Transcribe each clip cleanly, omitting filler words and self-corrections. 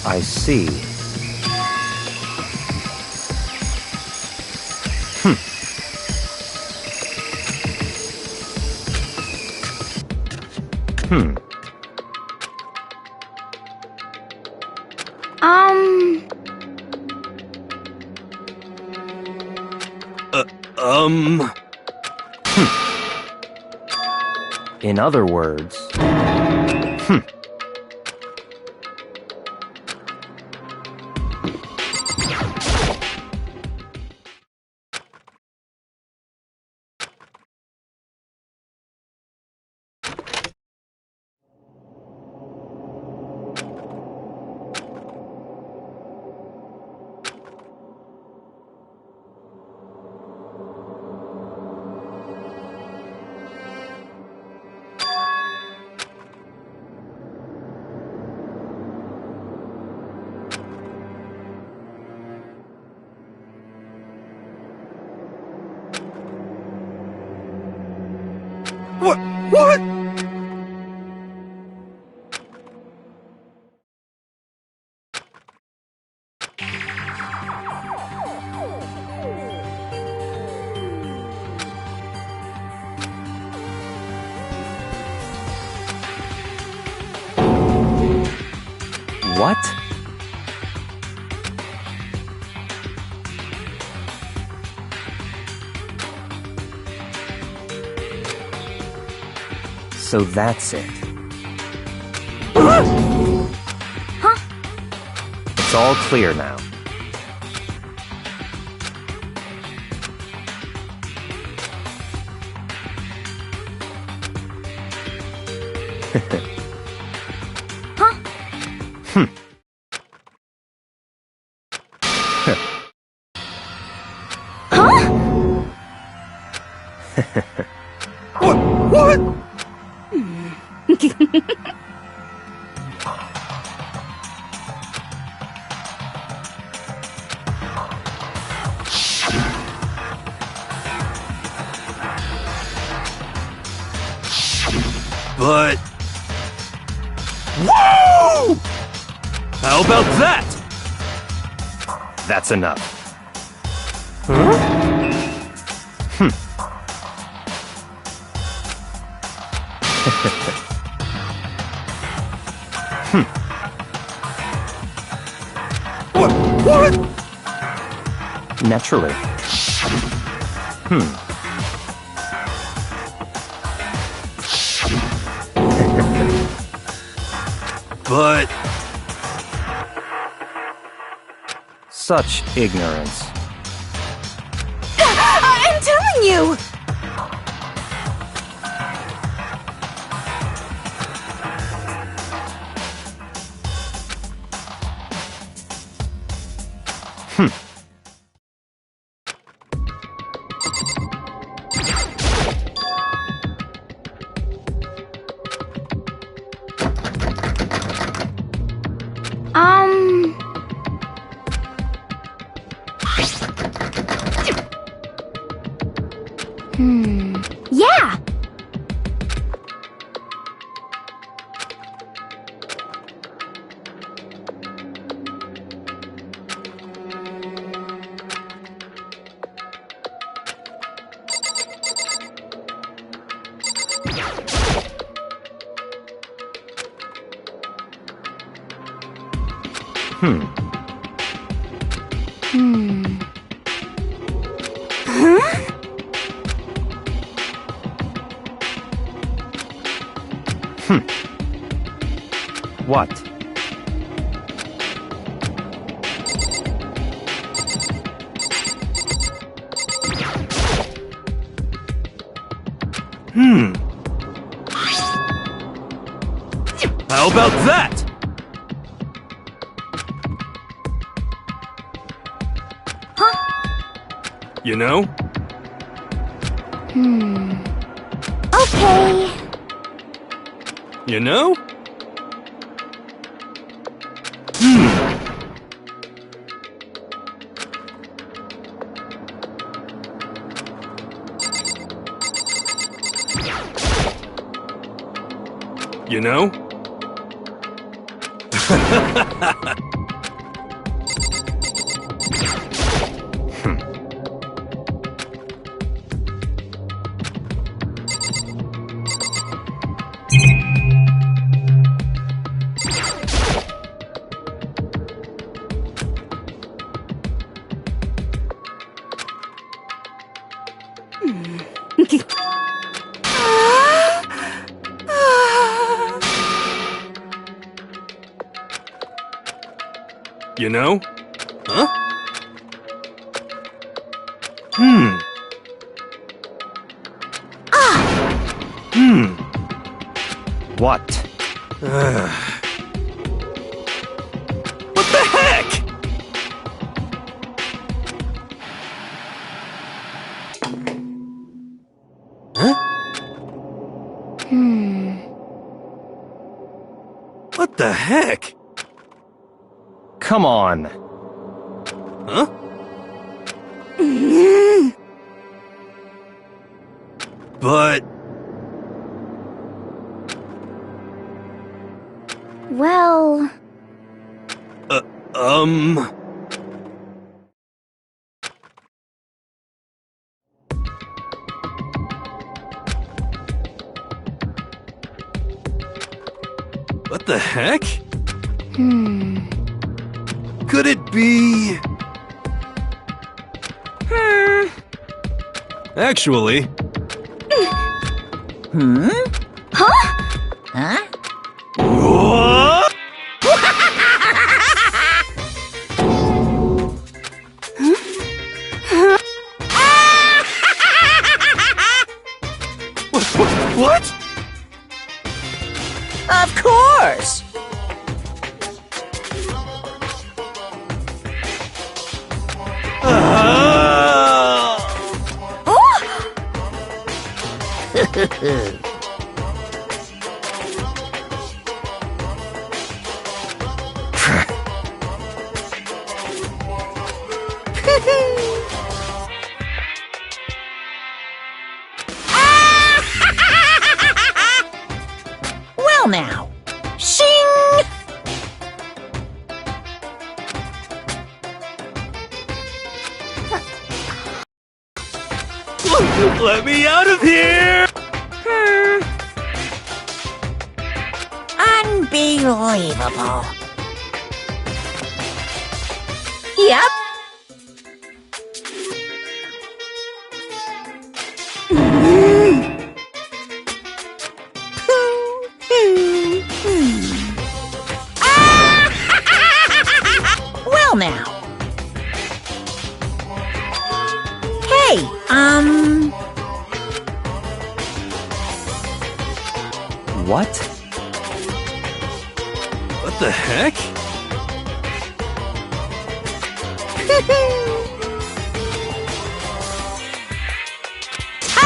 I see. Hmm. In other words... What? What? So that's it. Huh? It's all clear now. Huh? Huh? What? But... Whoa! How about that? That's enough. Huh? What? Naturally. But... Such ignorance. I'm telling you! Yeah! Huh? What? How about that? Huh? You know? Okay. You know? You know? You know? Huh? What? What the heck? Huh? What the heck? Come on. Huh? But... Well... What the heck? Could it be... Actually... Huh? What? What? Of course! Well now, shing! Let me out of here! Unbelievable. Yep. Well now. Hey, What? What the heck?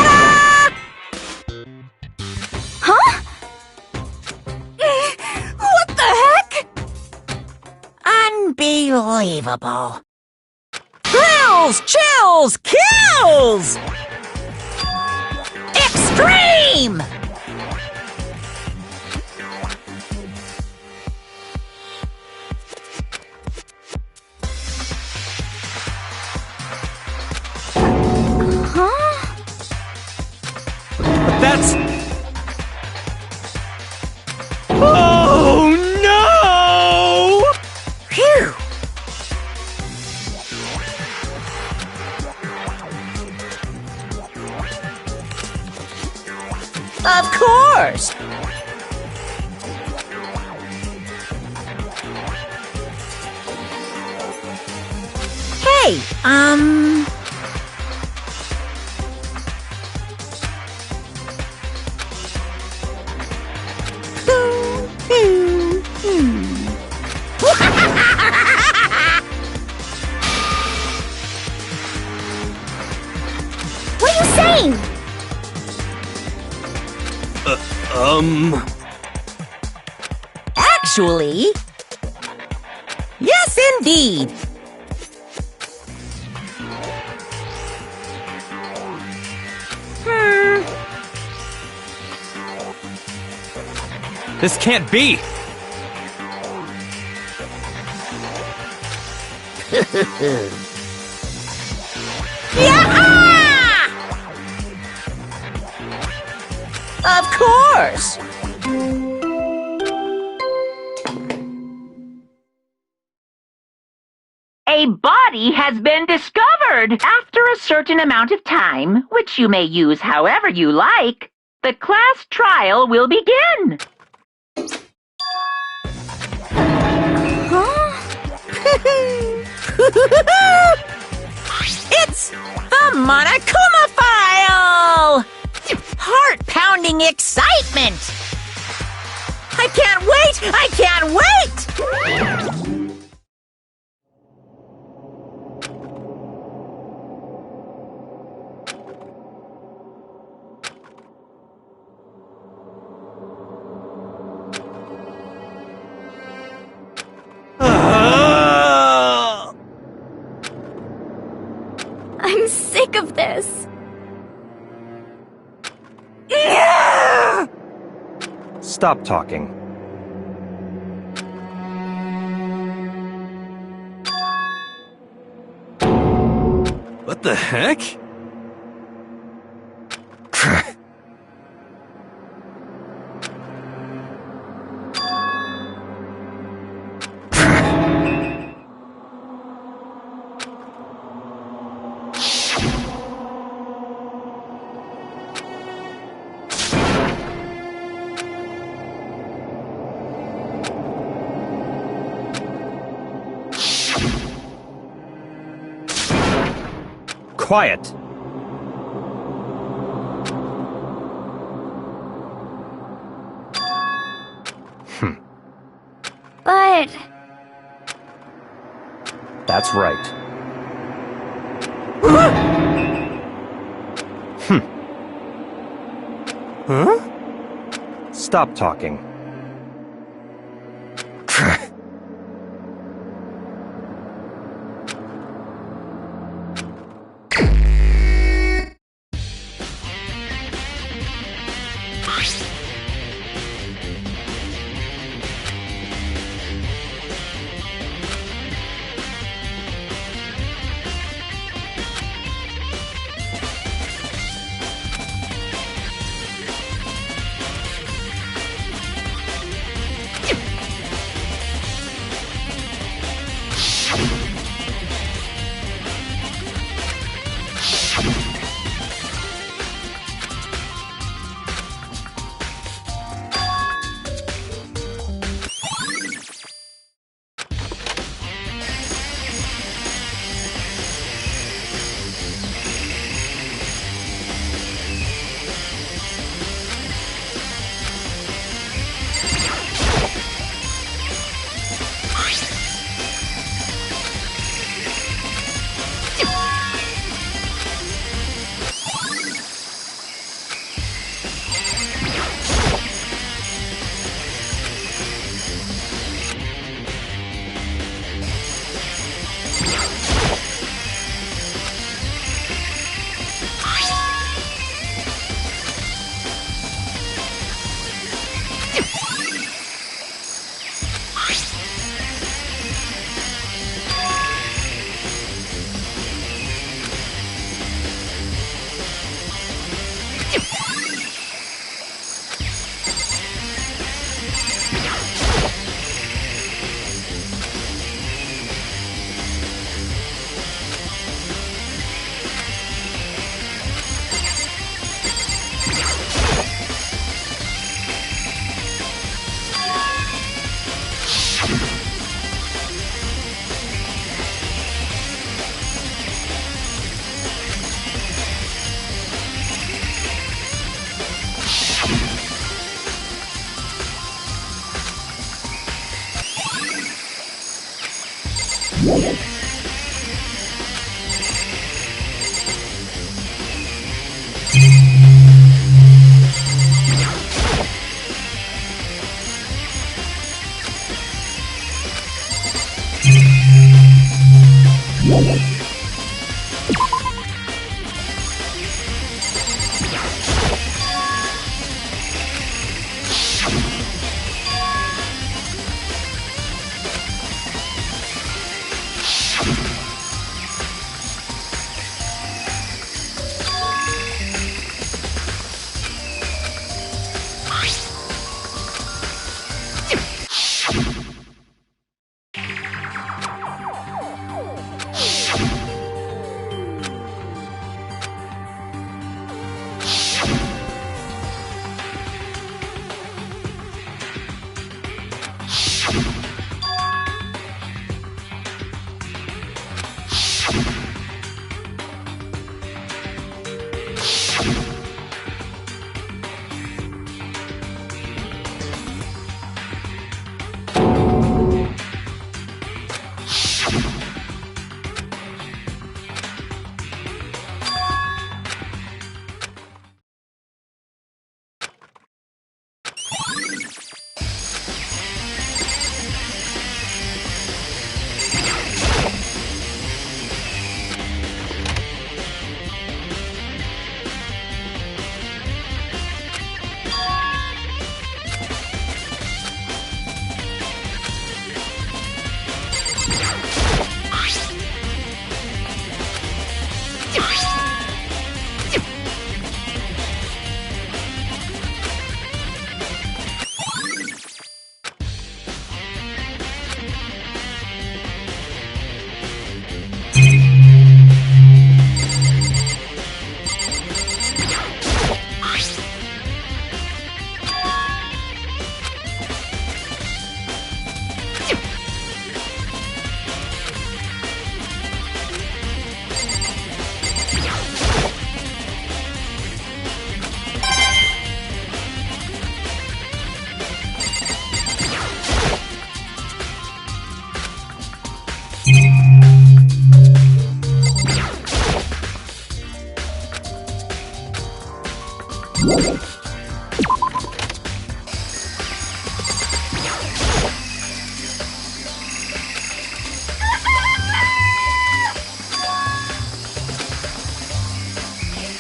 Huh? What the heck? unbelievable. Thrills, chills, kills! Extreme! Huh? But that's... Oh no! Phew! Of course! Hey, Actually, yes, indeed. This can't be! Yeah! Of course! A body has been discovered. After a certain amount of time, which you may use however you like, the class trial will begin. It's the Monokuma file! Heart-pounding excitement! I can't wait! I can't wait! I'm sick of this. Stop talking. What the heck? Quiet. But... That's right. Huh? Stop talking.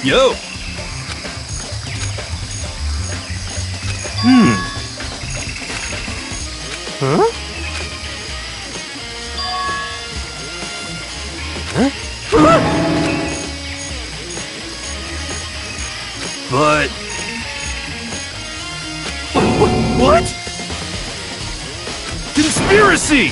Yo! Huh? But... What? Conspiracy!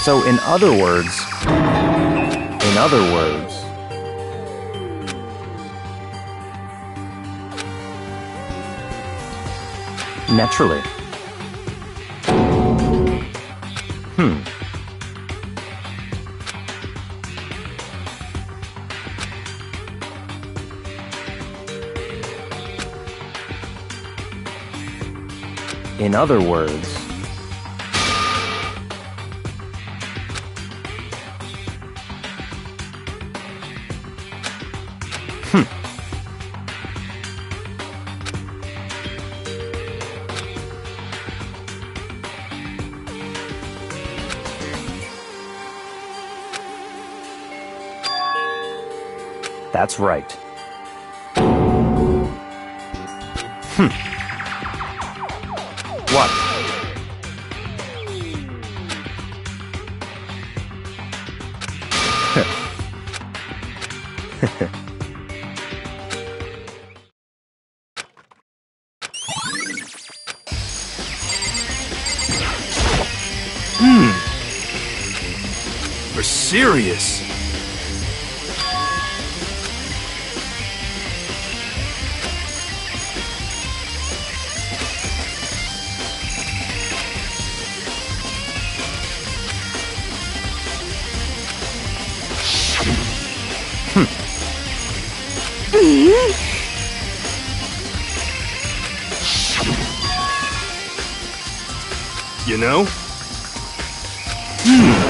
So in other words, naturally. In other words, that's right. What? We're serious. You know, Okay.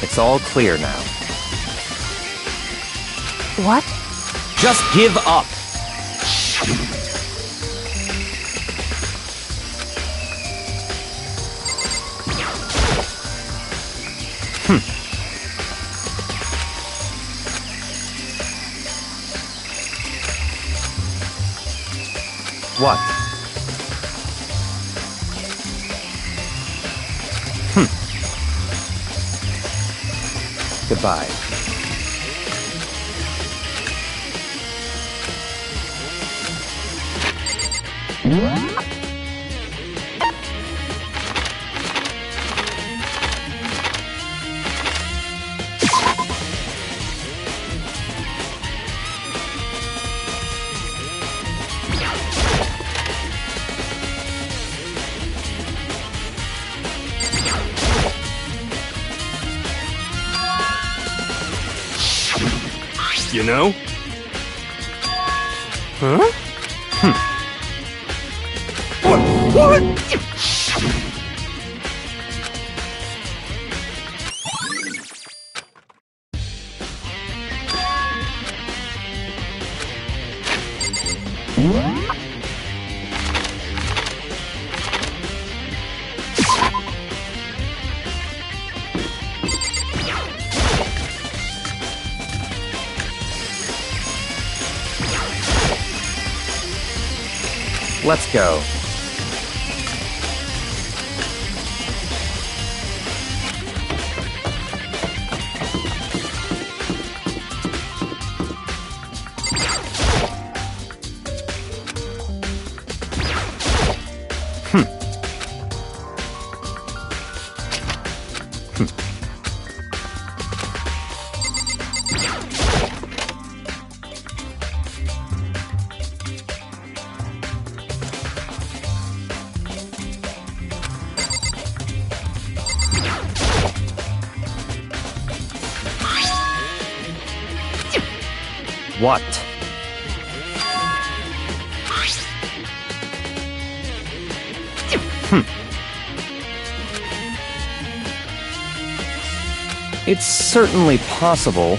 It's all clear now. What? Just give up! What? Goodbye. You know? Huh? What? Let's go. What? It's certainly possible.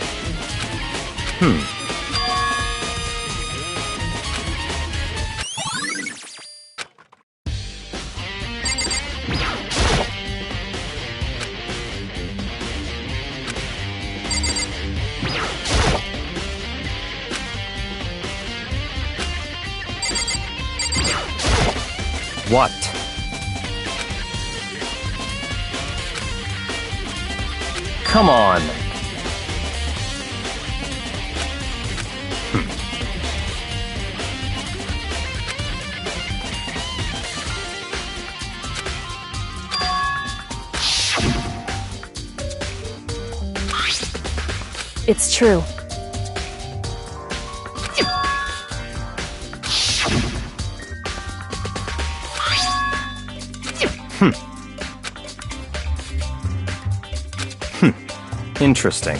What? Come on. It's true. Interesting.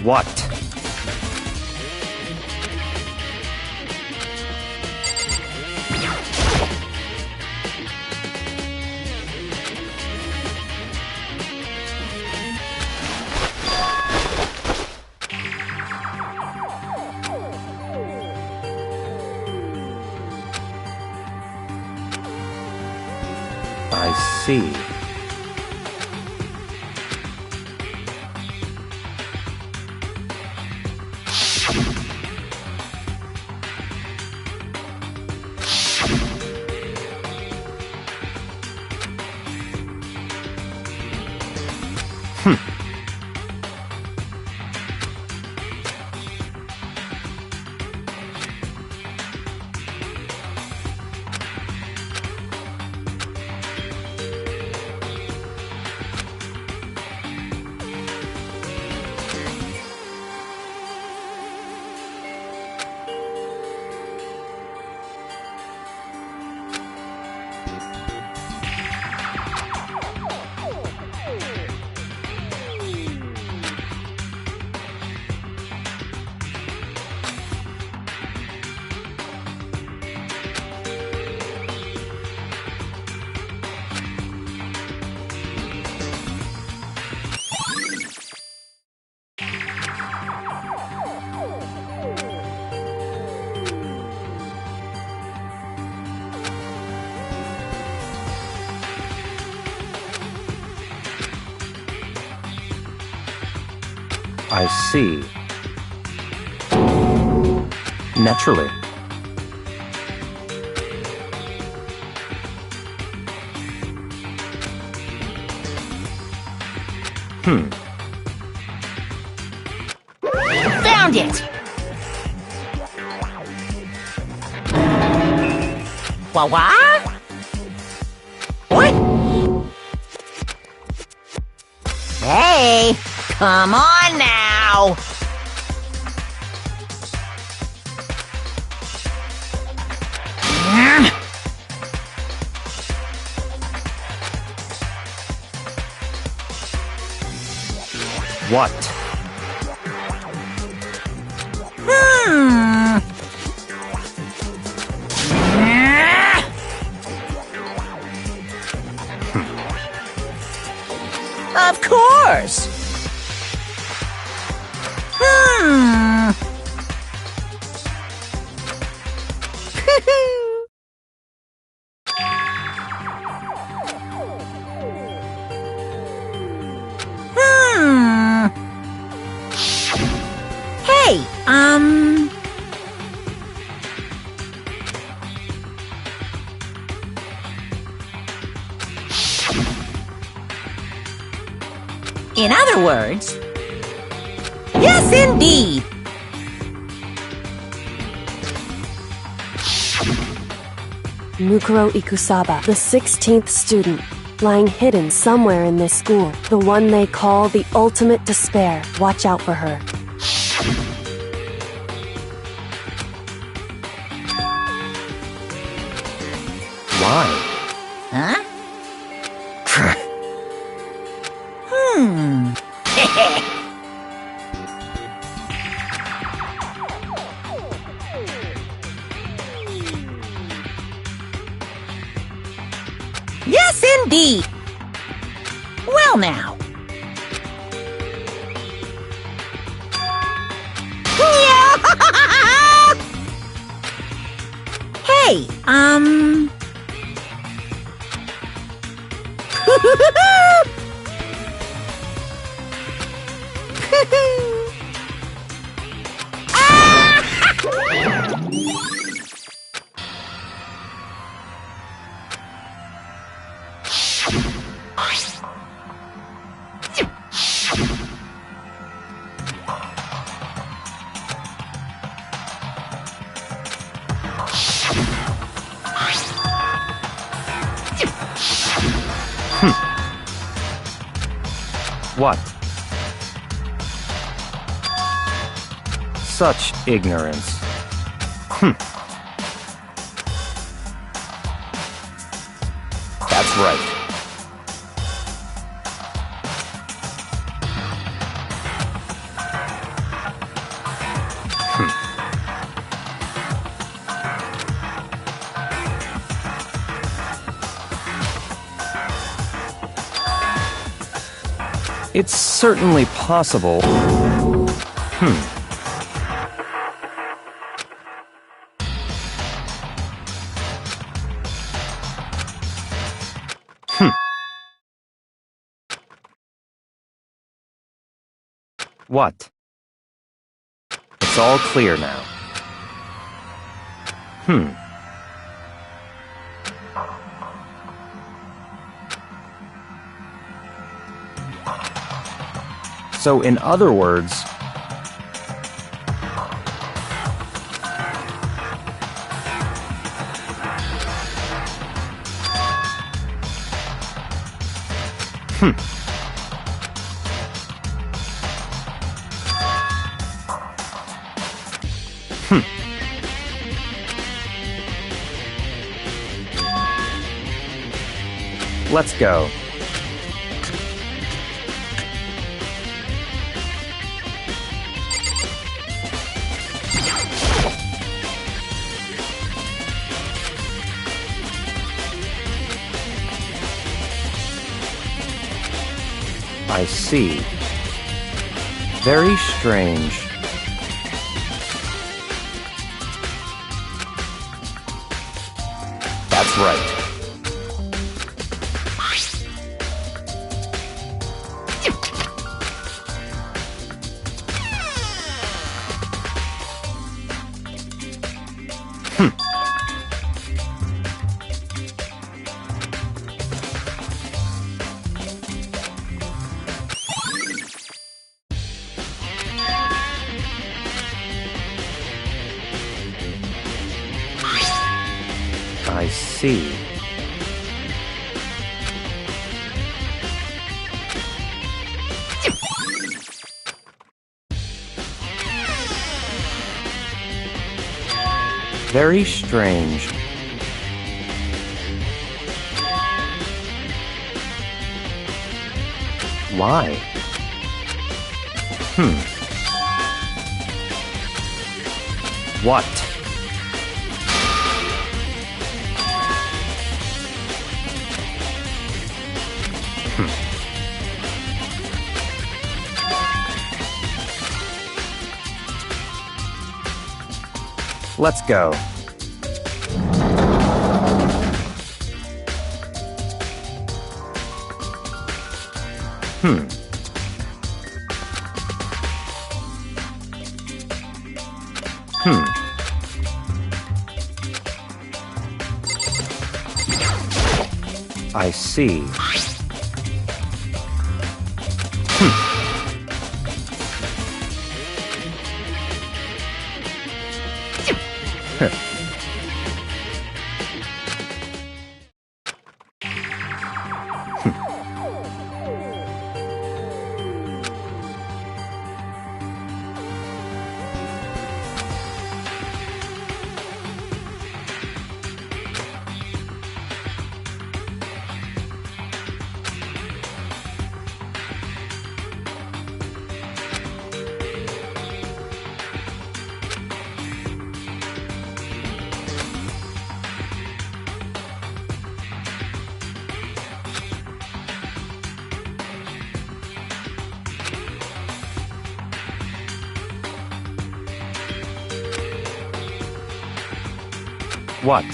What? I see. I see. Naturally. Found it! What? What? Hey! Come on now! What? Of course! Hey, in other words, yes, indeed. Mukuro Ikusaba, the 16th student, lying hidden somewhere in this school. The one they call the ultimate despair. Watch out for her. Why? Huh? indeed. Well now. Hey, What? Such ignorance. That's right. It's certainly possible. What? It's all clear now. So, in other words, let's go. I see. Very strange. That's right. I see. Very strange. Why? What? Let's go. I see. What?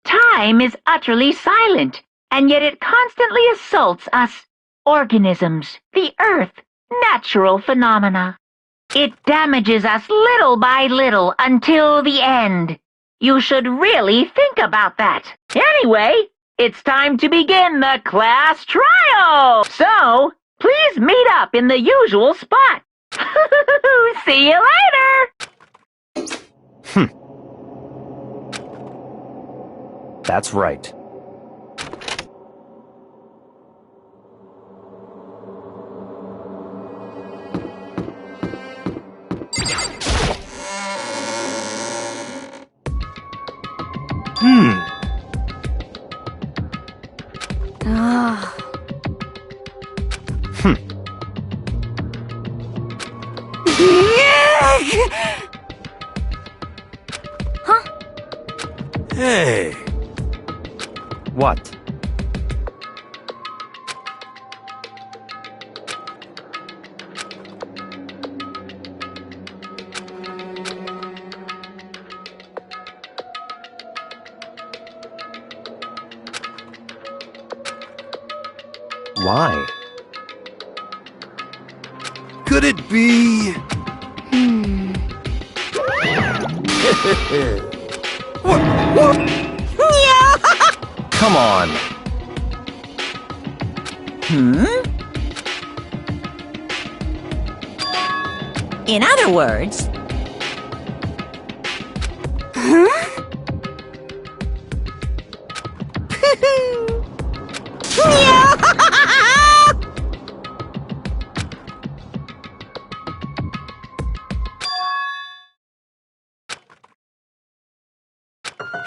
Time is utterly silent, and yet it constantly assaults us, organisms, the earth, natural phenomena. It damages us little by little until the end. You should really think about that. Anyway, it's time to begin the class trial. So, please meet up in the usual spot. See you later. That's right. Hey! What? Why? Could it be... What? Come on. In other words...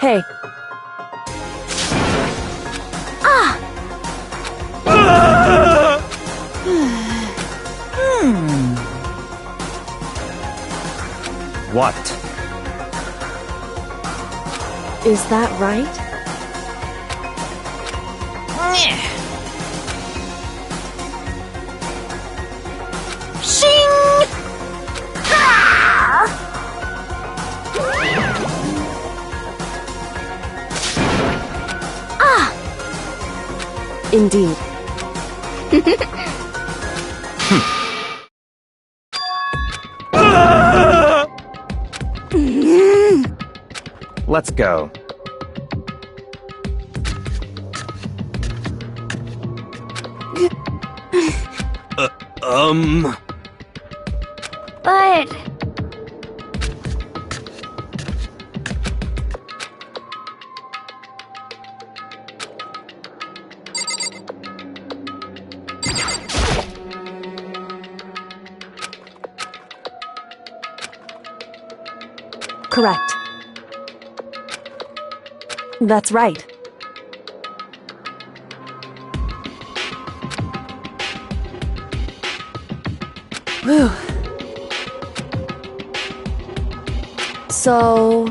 Hey, What? is that right? Shing! Indeed. Let's go. But... Correct. That's right. Whew. So...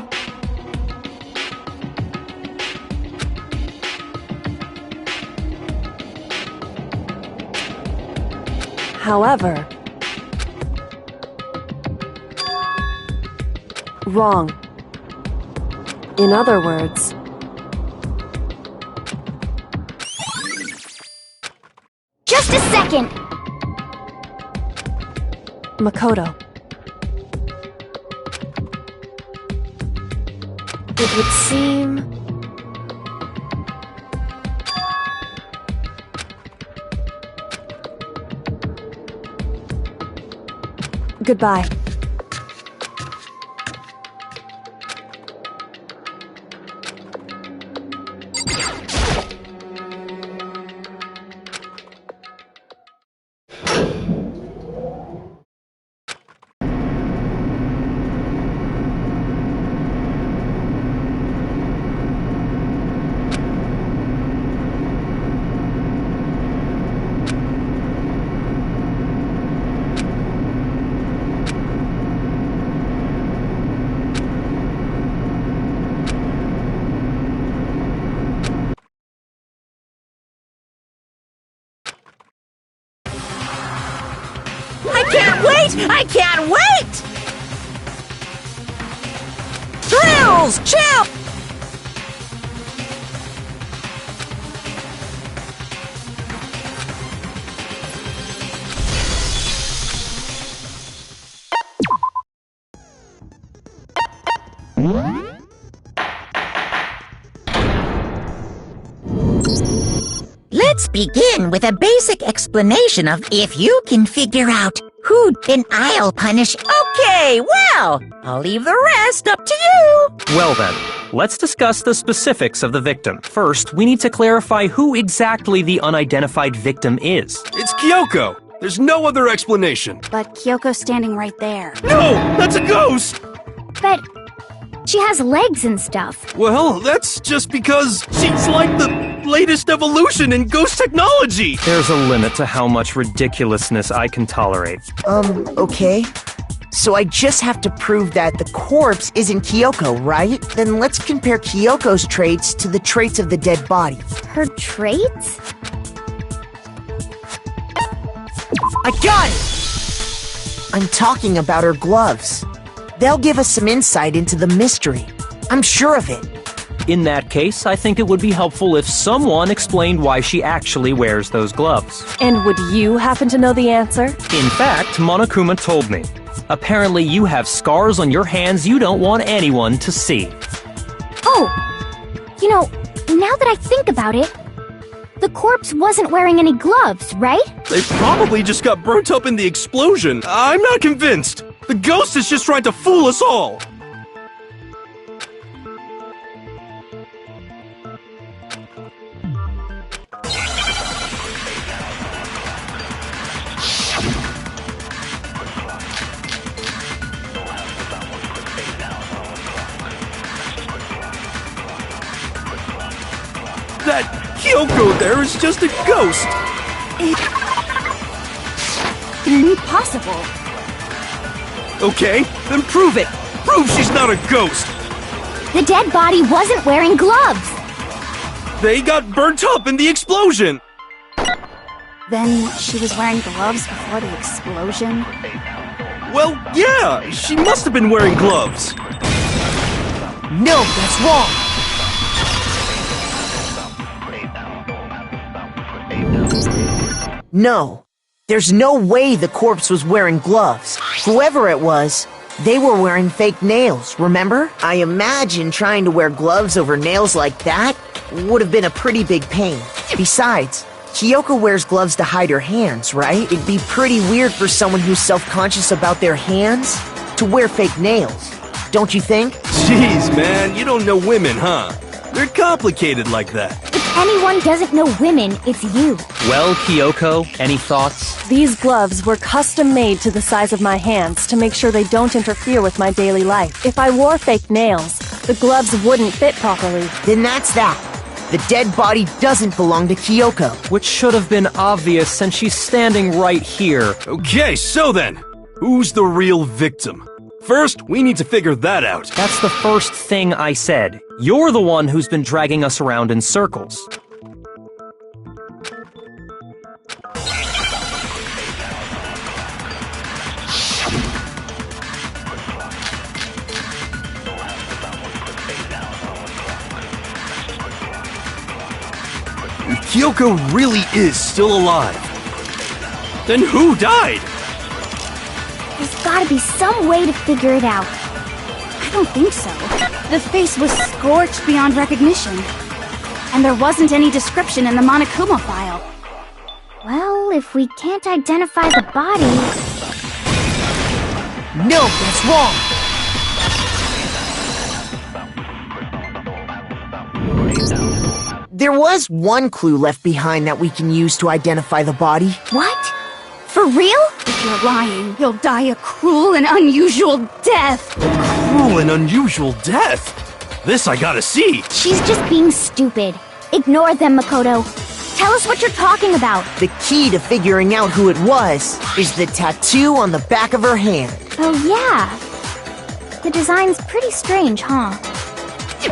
However... Wrong. In other words... Just a second! Makoto. It would seem... Goodbye. wait! I can't wait! Thrills! Chill! Let's begin with a basic explanation of if you can figure out who, then I'll punish. Okay, well, I'll leave the rest up to you. Well then, let's discuss the specifics of the victim. First, we need to clarify who exactly the unidentified victim is. It's Kyoko. There's no other explanation. But Kyoko's standing right there. No! That's a ghost! But she has legs and stuff. Well, that's just because she's like the latest evolution in ghost technology! There's a limit to how much ridiculousness I can tolerate. Okay. So I just have to prove that the corpse isn't Kyoko, right? Then let's compare Kyoko's traits to the traits of the dead body. Her traits? I got it! I'm talking about her gloves. They'll give us some insight into the mystery. I'm sure of it. In that case, I think it would be helpful if someone explained why she actually wears those gloves. And would you happen to know the answer? In fact, Monokuma told me. Apparently you have scars on your hands you don't want anyone to see. Oh! You know, now that I think about it, the corpse wasn't wearing any gloves, right? They probably just got burnt up in the explosion. I'm not convinced. The ghost is just trying to fool us all. That Kyoko there is just a ghost. Impossible. Okay, then prove it. Prove she's not a ghost. The dead body wasn't wearing gloves. They got burnt up in the explosion. Then she was wearing gloves before the explosion? Well, yeah, she must have been wearing gloves. No, that's wrong! No. There's no way the corpse was wearing gloves. Whoever it was, they were wearing fake nails, remember? I imagine trying to wear gloves over nails like that would have been a pretty big pain. Besides, Kyoko wears gloves to hide her hands, right? It'd be pretty weird for someone who's self-conscious about their hands to wear fake nails. Don't you think? Jeez, man, you don't know women, huh? They're complicated like that. If anyone doesn't know women, it's you. Well, Kyoko, any thoughts? These gloves were custom made to the size of my hands to make sure they don't interfere with my daily life. If I wore fake nails, the gloves wouldn't fit properly. Then that's that. The dead body doesn't belong to Kyoko. Which should have been obvious since she's standing right here. Okay, so then, who's the real victim? First, we need to figure that out. That's the first thing I said. You're the one who's been dragging us around in circles. If Kyoko really is still alive, then who died? There's gotta be some way to figure it out. I don't think so. The face was scorched beyond recognition. And there wasn't any description in the Monokuma file. Well, if we can't identify the body... No, that's wrong! There was one clue left behind that we can use to identify the body. What? For real? If you're lying, you'll die a cruel and unusual death. Cruel and unusual death? This I gotta see. She's just being stupid. Ignore them, Makoto. Tell us what you're talking about. The key to figuring out who it was is the tattoo on the back of her hand. Oh, yeah. The design's pretty strange, huh?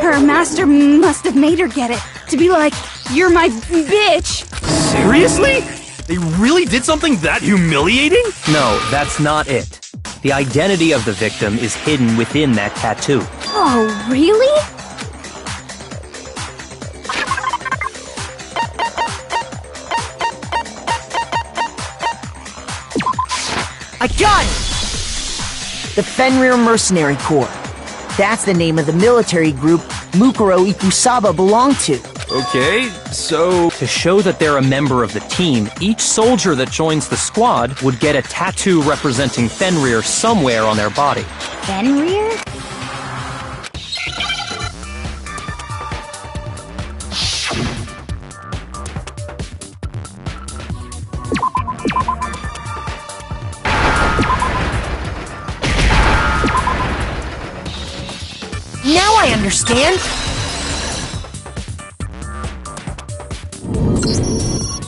Her master must have made her get it. To be like, you're my bitch. Seriously? They really did something that humiliating? No, that's not it. The identity of the victim is hidden within that tattoo. Oh, really? I got it! The Fenrir Mercenary Corps. That's the name of the military group Mukuro Ikusaba belonged to. Okay, so... To show that they're a member of the team, each soldier that joins the squad would get a tattoo representing Fenrir somewhere on their body. Fenrir? Now I understand!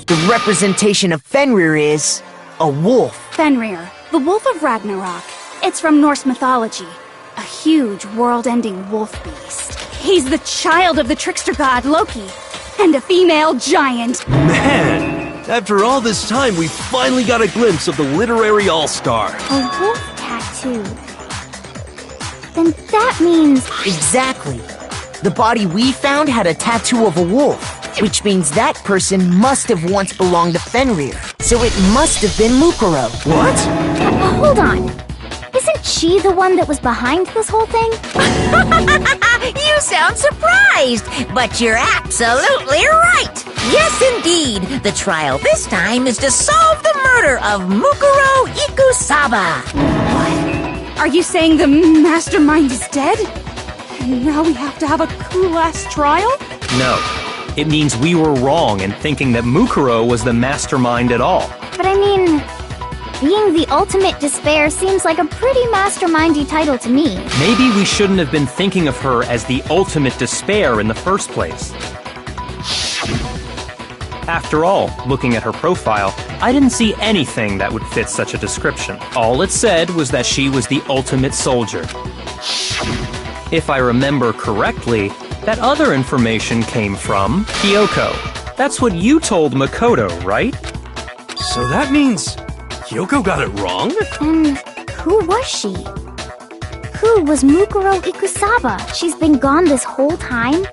The representation of Fenrir is a wolf. Fenrir, the Wolf of Ragnarok. It's from Norse mythology. A huge, world-ending wolf beast. He's the child of the trickster god Loki, and a female giant. Man! After all this time, we finally got a glimpse of the literary all-star. A wolf tattoo. Then that means... Exactly. The body we found had a tattoo of a wolf, which means that person must have once belonged to Fenrir. So it must have been Mukuro. What? Hold on. Isn't she the one that was behind this whole thing? You sound surprised, but you're absolutely right. Yes, indeed. The trial this time is to solve the murder of Mukuro Ikusaba. Are you saying the mastermind is dead? And now we have to have a cool-ass trial? No. It means we were wrong in thinking that Mukuro was the mastermind at all. But I mean, being the ultimate despair seems like a pretty mastermindy title to me. Maybe we shouldn't have been thinking of her as the ultimate despair in the first place. After all, looking at her profile, I didn't see anything that would fit such a description. All it said was that she was the ultimate soldier. If I remember correctly, that other information came from Kyoko. That's what you told Makoto, right? So that means Kyoko got it wrong? And who was she? Who was Mukuro Ikusaba? She's been gone this whole time?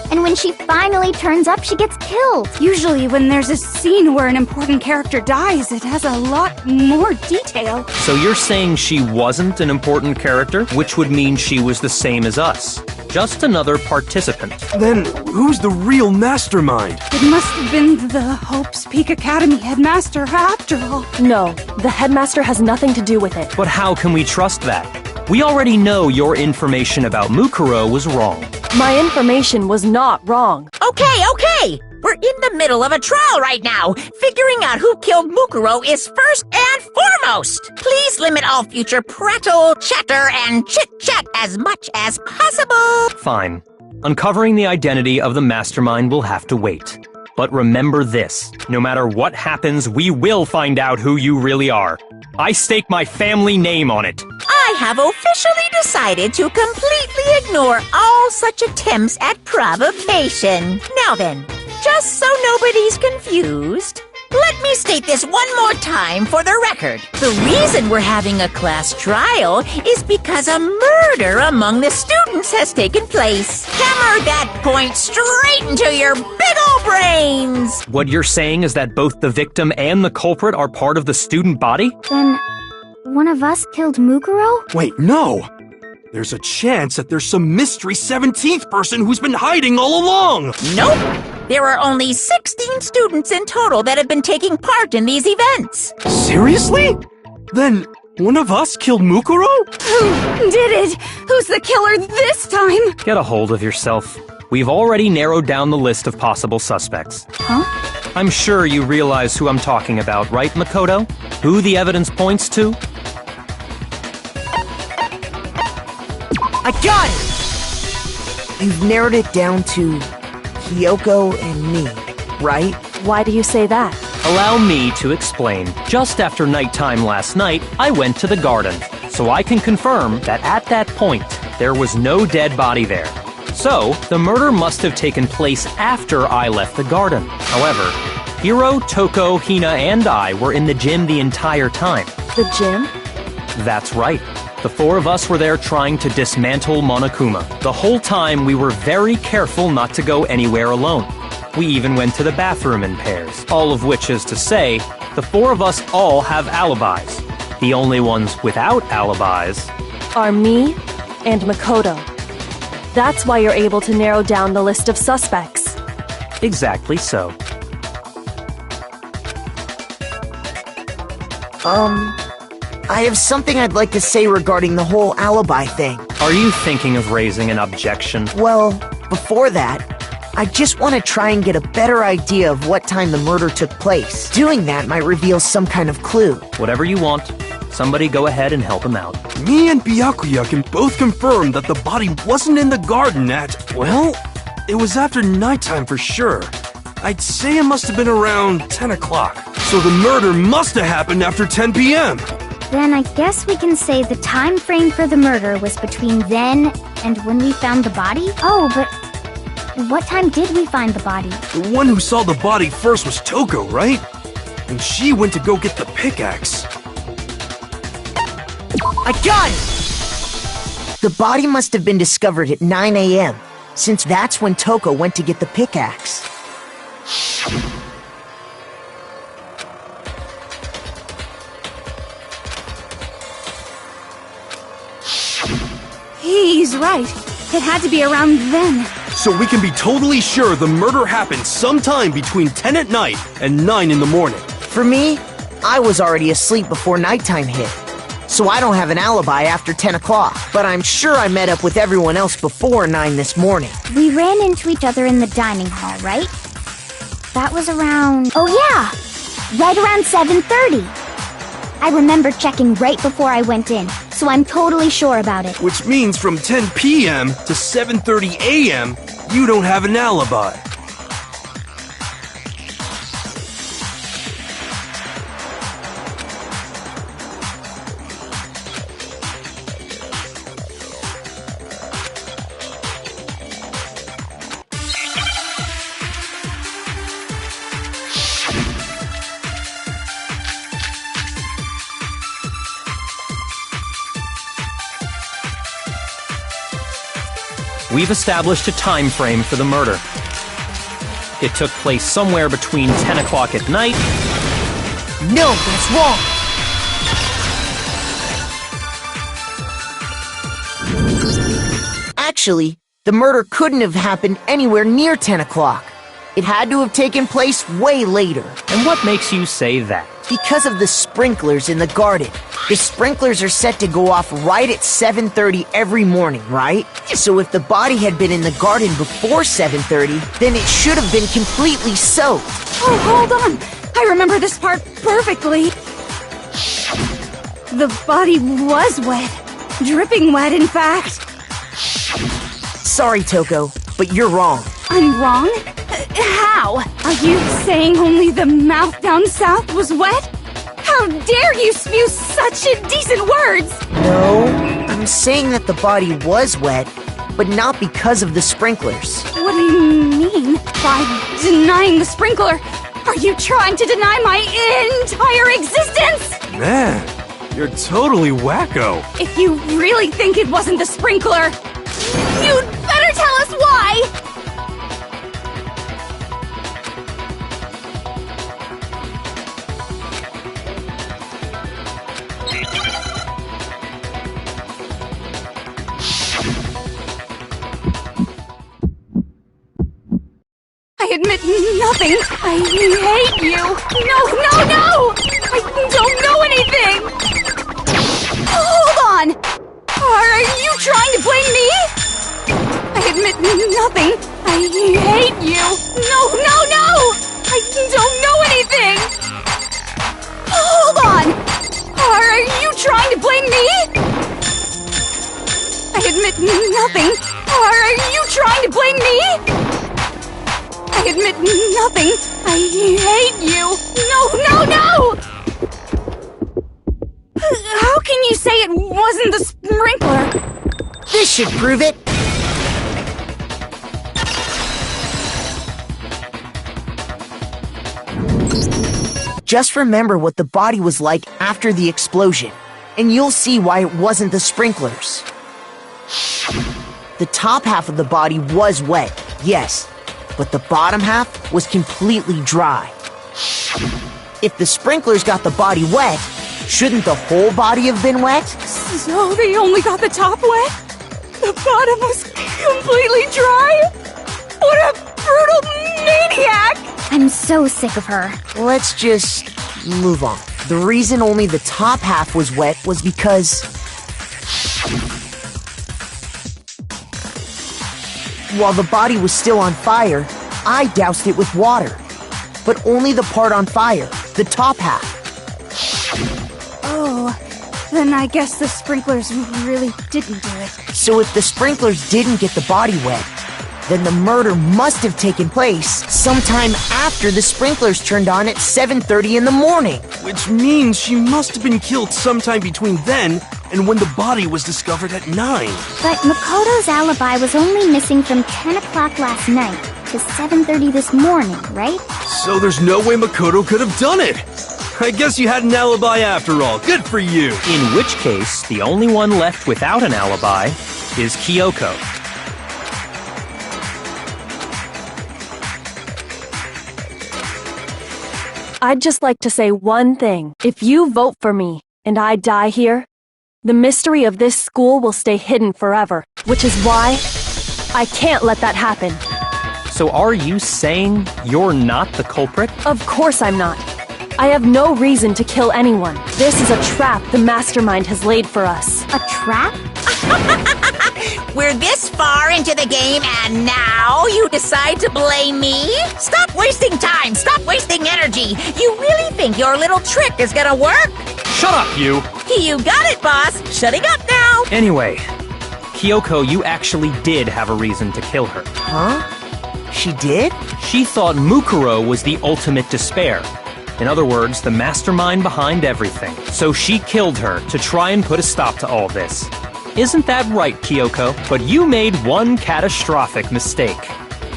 And when she finally turns up, she gets killed. Usually when there's a scene where an important character dies, it has a lot more detail. So you're saying she wasn't an important character, which would mean she was the same as us. Just another participant. Then who's the real mastermind? It must have been the Hope's Peak Academy headmaster after all. No, the headmaster has nothing to do with it. But how can we trust that? We already know your information about Mukuro was wrong. My information was not wrong. Okay. We're in the middle of a trial right now. Figuring out who killed Mukuro is first and foremost. Please limit all future prattle, chatter, and chit-chat as much as possible. Fine. Uncovering the identity of the mastermind will have to wait. But remember this, no matter what happens, we will find out who you really are. I stake my family name on it. I have officially decided to completely ignore all such attempts at provocation. Now then, just so nobody's confused, let me state this one more time for the record. The reason we're having a class trial is because a murder among the students has taken place. Hammer that point straight into your big ol' brains! What you're saying is that both the victim and the culprit are part of the student body? Then, one of us killed Mukuro? Wait, no! There's a chance that there's some mystery 17th person who's been hiding all along! Nope! There are only 16 students in total that have been taking part in these events. Seriously? Then one of us killed Mukuro? Who did it? Who's the killer this time? Get a hold of yourself. We've already narrowed down the list of possible suspects. Huh? I'm sure you realize who I'm talking about, right, Makoto? Who the evidence points to? I got it! You've narrowed it down to Kyoko and me, right? Why do you say that? Allow me to explain. Just after nighttime last night, I went to the garden, so I can confirm that at that point, there was no dead body there. So, the murder must have taken place after I left the garden. However, Hiro, Toko, Hina, and I were in the gym the entire time. The gym? That's right. The four of us were there trying to dismantle Monokuma. The whole time we were very careful not to go anywhere alone. We even went to the bathroom in pairs. All of which is to say, the four of us all have alibis. The only ones without alibis Are me and Makoto. That's why you're able to narrow down the list of suspects. exactly so. I have something I'd like to say regarding the whole alibi thing. Are you thinking of raising an objection? Well, before that, I just want to try and get a better idea of what time the murder took place. Doing that might reveal some kind of clue. Whatever you want. Somebody go ahead and help him out. Me and Byakuya can both confirm that the body wasn't in the garden at, well, it was after nighttime for sure. I'd say it must have been around 10 o'clock. So the murder must have happened after 10 p.m. Then I guess we can say the time frame for the murder was between then and when we found the body? Oh, but what time did we find the body? The one who saw the body first was Toko, right? And she went to go get the pickaxe. I got it! The body must have been discovered at 9 a.m., since that's when Toko went to get the pickaxe. He's right. It had to be around then. So we can be totally sure the murder happened sometime between 10 at night and 9 in the morning. For me, I was already asleep before nighttime hit, so I don't have an alibi after 10 o'clock. But I'm sure I met up with everyone else before 9 this morning. We ran into each other in the dining hall, right? That was around... Oh yeah! Right around 7:30. I remember checking right before I went in, so I'm totally sure about it. Which means from 10 p.m. to 7:30 a.m., you don't have an alibi. We've established a time frame for the murder. It took place somewhere between 10 o'clock at night. No, that's wrong! Actually, the murder couldn't have happened anywhere near 10 o'clock. It had to have taken place way later. And what makes you say that? Because of the sprinklers in the garden. The sprinklers are set to go off right at 7:30 every morning, right? So if the body had been in the garden before 7:30, then it should have been completely soaked. Oh, hold on! I remember this part perfectly. The body was wet. Dripping wet, in fact. Sorry, Toko, but you're wrong. I'm wrong? How? Are you saying only the mouth down south was wet? How dare you spew such indecent words! No, I'm saying that the body was wet, but not because of the sprinklers. What do you mean by denying the sprinkler? Are you trying to deny my entire existence? Man, you're totally wacko. If you really think it wasn't the sprinkler, you'd better tell us why! I admit nothing. I hate you. No, no, no! I don't know anything! Hold on! Are you trying to blame me? I admit nothing. I hate you. No, no, no! I don't know anything! Hold on! Are you trying to blame me? I admit nothing. Are you trying to blame me? I admit nothing. I hate you. No, no, no! How can you say it wasn't the sprinkler? This should prove it. Just remember what the body was like after the explosion, and you'll see why it wasn't the sprinklers. The top half of the body was wet, yes, but the bottom half was completely dry. If the sprinklers got the body wet, shouldn't the whole body have been wet? So they only got the top wet? The bottom was completely dry? What a brutal maniac! I'm so sick of her. Let's just move on. The reason only the top half was wet was because while the body was still on fire, I doused it with water. But only the part on fire, the top half. Oh, then I guess the sprinklers really didn't do it. So if the sprinklers didn't get the body wet, then the murder must have taken place sometime after the sprinklers turned on at 7:30 in the morning. Which means she must have been killed sometime between then and when the body was discovered at 9. But Makoto's alibi was only missing from 10 o'clock last night to 7:30 this morning, right? So there's no way Makoto could have done it. I guess you had an alibi after all. Good for you. In which case, the only one left without an alibi is Kyoko. I'd just like to say one thing. If you vote for me and I die here, the mystery of this school will stay hidden forever, which is why I can't let that happen. So are you saying you're not the culprit? Of course I'm not. I have no reason to kill anyone. This is a trap the mastermind has laid for us. A trap? We're this far into the game and now you decide to blame me? Stop wasting time! Stop wasting energy! You really think your little trick is gonna work? Shut up, you! You got it, boss! Shutting up now! Anyway, Kyoko, you actually did have a reason to kill her. Huh? She did? She thought Mukuro was the ultimate despair. In other words, the mastermind behind everything. So she killed her to try and put a stop to all this. Isn't that right, Kyoko? But you made one catastrophic mistake.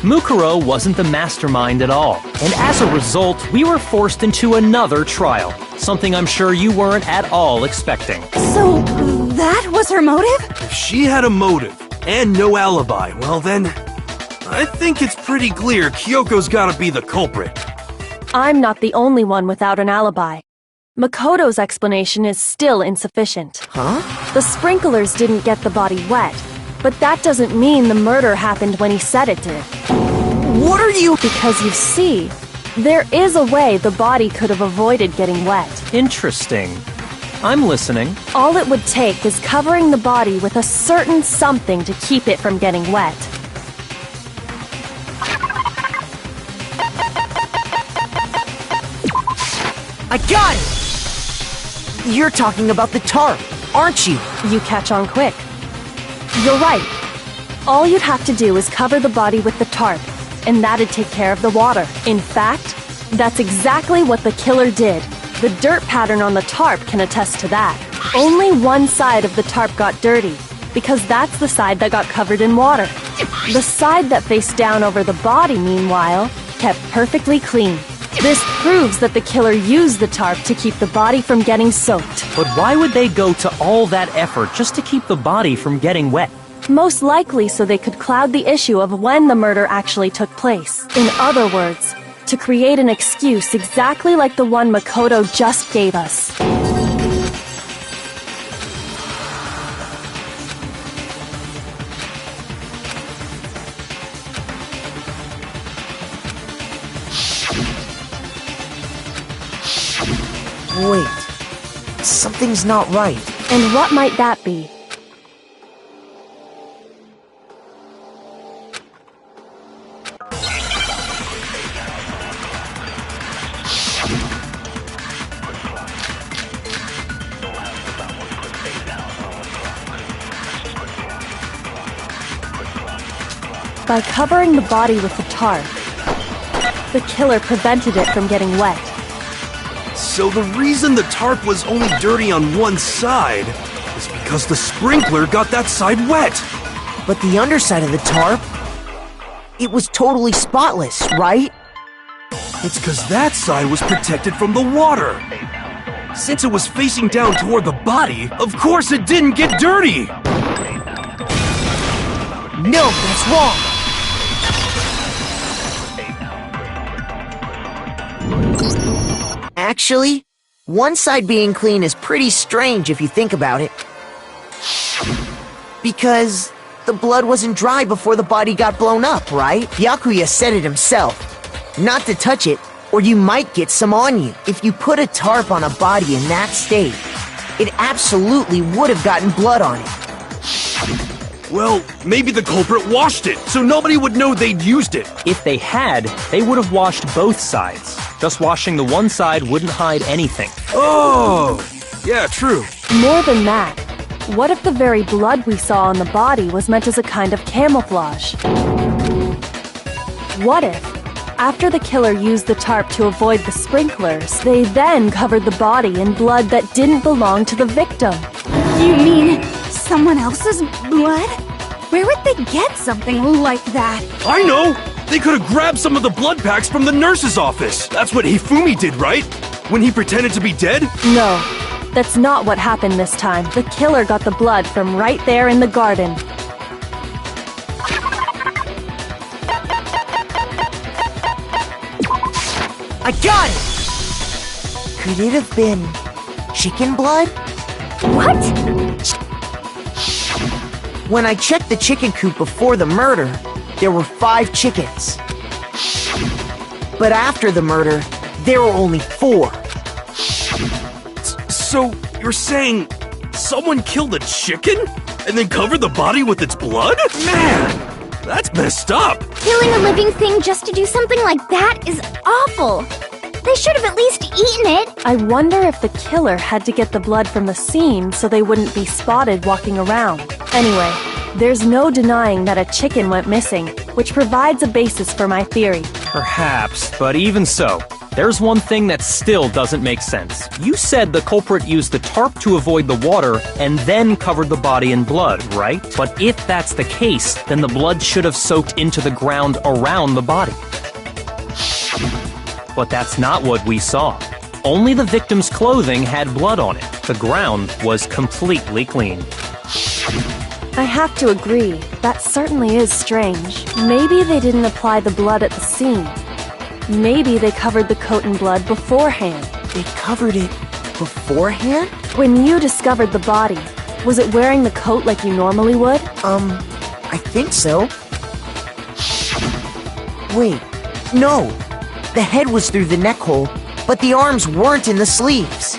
Mukuro wasn't the mastermind at all, and as a result, we were forced into another trial, something I'm sure you weren't at all expecting. So, that was her motive? If she had a motive and no alibi, well then, I think it's pretty clear Kyoko's gotta be the culprit. I'm not the only one without an alibi. Makoto's explanation is still insufficient. Huh? The sprinklers didn't get the body wet, but that doesn't mean the murder happened when he said it did. What are you— Because you see, there is a way the body could have avoided getting wet. Interesting. I'm listening. All it would take is covering the body with a certain something to keep it from getting wet. I got it! You're talking about the tarp, aren't you? You catch on quick. You're right. All you'd have to do is cover the body with the tarp, and that'd take care of the water. In fact, that's exactly what the killer did. The dirt pattern on the tarp can attest to that. Only one side of the tarp got dirty, because that's the side that got covered in water. The side that faced down over the body, meanwhile, kept perfectly clean. This proves that the killer used the tarp to keep the body from getting soaked. But why would they go to all that effort just to keep the body from getting wet? Most likely so they could cloud the issue of when the murder actually took place. In other words, to create an excuse exactly like the one Makoto just gave us. Wait, something's not right. And what might that be? By covering the body with the tarp, the killer prevented it from getting wet. So the reason the tarp was only dirty on one side is because the sprinkler got that side wet. But the underside of the tarp, it was totally spotless, right? It's because that side was protected from the water. Since it was facing down toward the body, of course it didn't get dirty! No, that's wrong! Actually, one side being clean is pretty strange if you think about it. Because the blood wasn't dry before the body got blown up, right? Byakuya said it himself. Not to touch it, or you might get some on you. If you put a tarp on a body in that state, it absolutely would have gotten blood on it. Well, maybe the culprit washed it, so nobody would know they'd used it. If they had, they would have washed both sides. Just washing the one side wouldn't hide anything. Oh, yeah, true. More than that, what if the very blood we saw on the body was meant as a kind of camouflage? What if, after the killer used the tarp to avoid the sprinklers, they then covered the body in blood that didn't belong to the victim? You mean someone else's blood? Where would they get something like that? I know! They could have grabbed some of the blood packs from the nurse's office. That's what Hifumi did, right? When he pretended to be dead? No, that's not what happened this time. The killer got the blood from right there in the garden. I got it! Could it have been chicken blood? What? When I checked the chicken coop before the murder, there were 5 chickens. But after the murder, there were only 4. So, you're saying someone killed a chicken? And then covered the body with its blood? Man, that's messed up! Killing a living thing just to do something like that is awful. They should have at least eaten it. I wonder if the killer had to get the blood from the scene so they wouldn't be spotted walking around. Anyway, there's no denying that a chicken went missing, which provides a basis for my theory. Perhaps, but even so, there's one thing that still doesn't make sense. You said the culprit used the tarp to avoid the water and then covered the body in blood, right? But if that's the case, then the blood should have soaked into the ground around the body. But that's not what we saw. Only the victim's clothing had blood on it. The ground was completely clean. I have to agree, that certainly is strange. Maybe they didn't apply the blood at the scene. Maybe they covered the coat in blood beforehand. They covered it beforehand? When you discovered the body, was it wearing the coat like you normally would? I think so. Wait, no. The head was through the neck hole, but the arms weren't in the sleeves.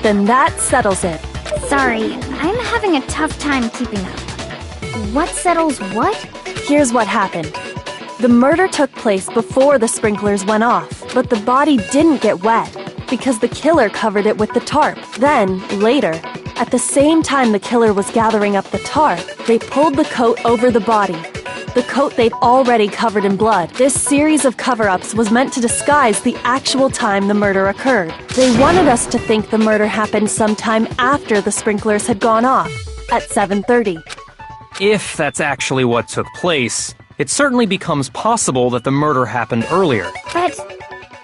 Then that settles it. Sorry, I'm having a tough time keeping up. What settles what? Here's what happened. The murder took place before the sprinklers went off, but the body didn't get wet because the killer covered it with the tarp. Then, later, at the same time the killer was gathering up the tarp, they pulled the coat over the body. The coat they'd already covered in blood. This series of cover-ups was meant to disguise the actual time the murder occurred. They wanted us to think the murder happened sometime after the sprinklers had gone off, at 7:30. If that's actually what took place, it certainly becomes possible that the murder happened earlier. But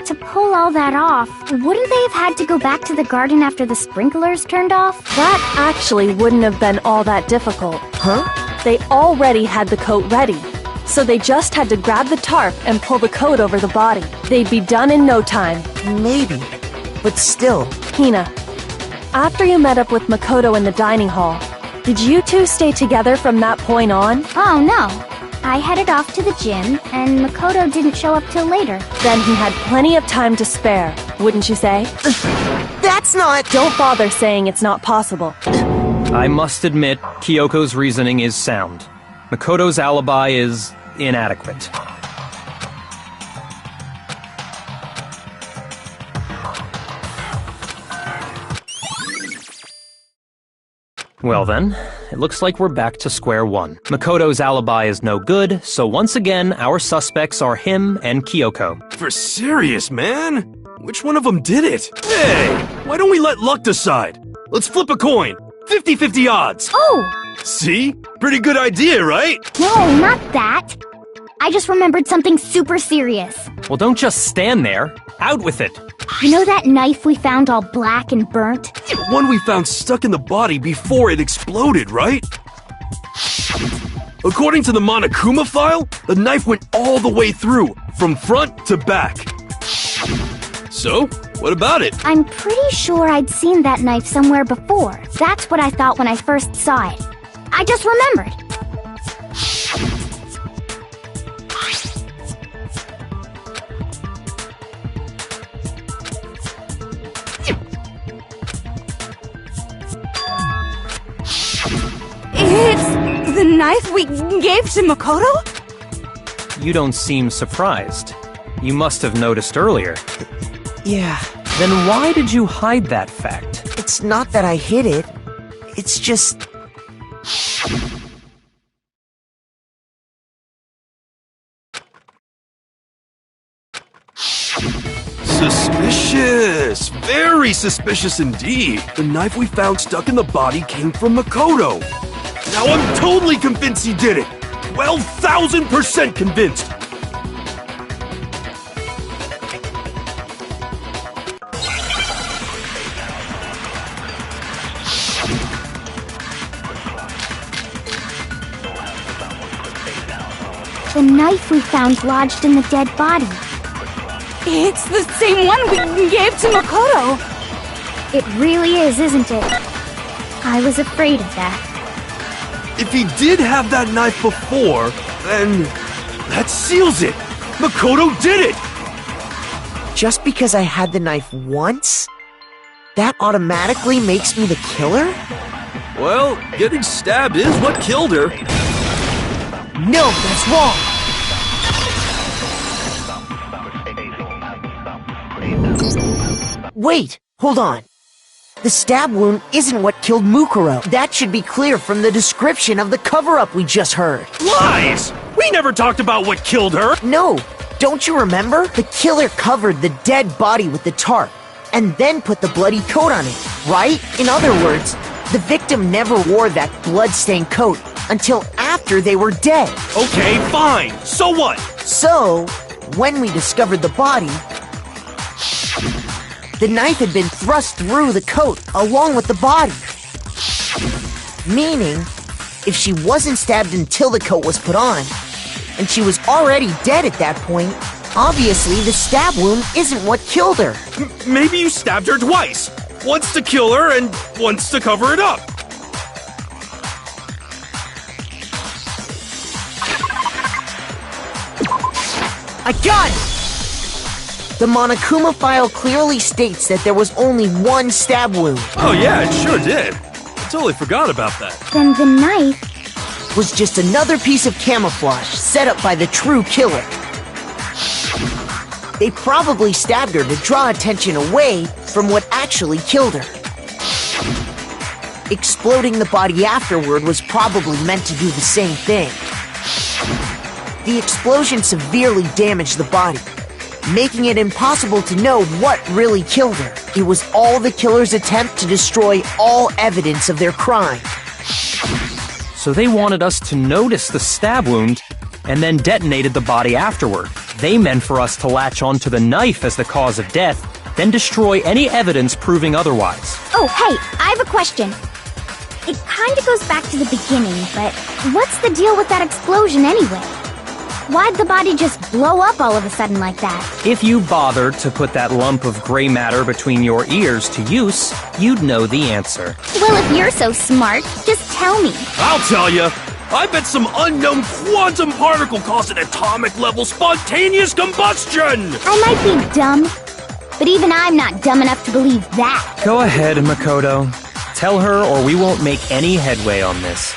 to pull all that off, wouldn't they have had to go back to the garden after the sprinklers turned off? That actually wouldn't have been all that difficult. Huh? They already had the coat ready, so they just had to grab the tarp and pull the coat over the body. They'd be done in no time. Maybe, but still. Hina, after you met up with Makoto in the dining hall, did you two stay together from that point on? Oh, no. I headed off to the gym, and Makoto didn't show up till later. Then he had plenty of time to spare, wouldn't you say? That's not... Don't bother saying it's not possible. I must admit, Kyoko's reasoning is sound. Makoto's alibi is inadequate. Well then, it looks like we're back to square one. Makoto's alibi is no good, so once again, our suspects are him and Kyoko. For serious, man? Which one of them did it? Hey, why don't we let luck decide? Let's flip a coin. 50-50 odds. Oh! See? Pretty good idea, right? No, not that. I just remembered something super serious. Well, don't just stand there. Out with it. You know that knife we found all black and burnt? The one we found stuck in the body before it exploded, right? According to the Monokuma file, the knife went all the way through, from front to back. So, what about it? I'm pretty sure I'd seen that knife somewhere before. That's what I thought when I first saw it. I just remembered. It's the knife we gave to Makoto? You don't seem surprised. You must have noticed earlier. Yeah, Then why did you hide that fact? it's not that I hid it. It's just... Suspicious! Very suspicious indeed. The knife we found stuck in the body came from Makoto. Now I'm totally convinced he did it. 12,000% convinced. The knife we found lodged in the dead body. It's the same one we gave to Makoto. It really is, isn't it? I was afraid of that. If he did have that knife before, then that seals it. Makoto did it! Just because I had the knife once? That automatically makes me the killer? Well, getting stabbed is what killed her. No, that's wrong! Wait, hold on. The stab wound isn't what killed Mukuro. That should be clear from the description of the cover-up we just heard. Lies! We never talked about what killed her! No, don't you remember? The killer covered the dead body with the tarp, and then put the bloody coat on it, right? In other words, the victim never wore that blood-stained coat until after they were dead. Okay, fine. So what? So, when we discovered the body, the knife had been thrust through the coat along with the body. Meaning, if she wasn't stabbed until the coat was put on, and she was already dead at that point, obviously the stab wound isn't what killed her. Maybe you stabbed her twice. Once to kill her and once to cover it up. I got it! The Monokuma file clearly states that there was only one stab wound. Oh yeah, it sure did. I totally forgot about that. Then the knife... Was just another piece of camouflage set up by the true killer. They probably stabbed her to draw attention away from what actually killed her. Exploding the body afterward was probably meant to do the same thing. The explosion severely damaged the body, making it impossible to know what really killed her. It was all the killer's attempt to destroy all evidence of their crime. So they wanted us to notice the stab wound and then detonated the body afterward. They meant for us to latch onto the knife as the cause of death, then destroy any evidence proving otherwise. Oh, hey, I have a question. It kinda goes back to the beginning, but what's the deal with that explosion anyway? Why'd the body just blow up all of a sudden like that? If you bothered to put that lump of gray matter between your ears to use, you'd know the answer. Well, if you're so smart, just tell me. I'll tell you. I bet some unknown quantum particle caused an atomic-level spontaneous combustion! I might be dumb, but even I'm not dumb enough to believe that. Go ahead, Makoto. Tell her or we won't make any headway on this.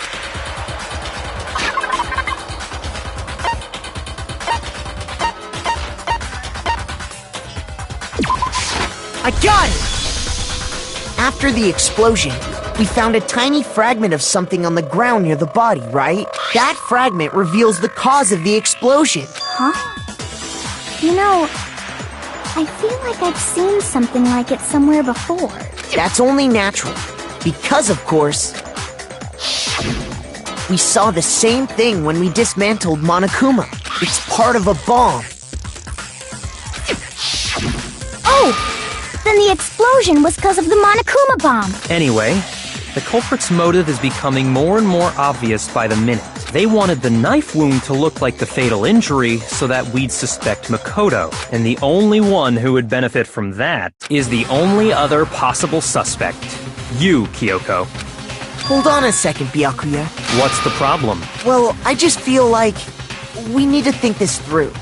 I got it! After the explosion, we found a tiny fragment of something on the ground near the body, right? That fragment reveals the cause of the explosion. Huh? You know, I feel like I've seen something like it somewhere before. That's only natural, because of course, we saw the same thing when we dismantled Monokuma. It's part of a bomb. Oh! Then the explosion was because of the Monokuma bomb. Anyway, the culprit's motive is becoming more and more obvious by the minute. They wanted the knife wound to look like the fatal injury so that we'd suspect Makoto. And the only one who would benefit from that is the only other possible suspect. You, Kyoko. Hold on a second, Byakuya. What's the problem? Well, I just feel like we need to think this through.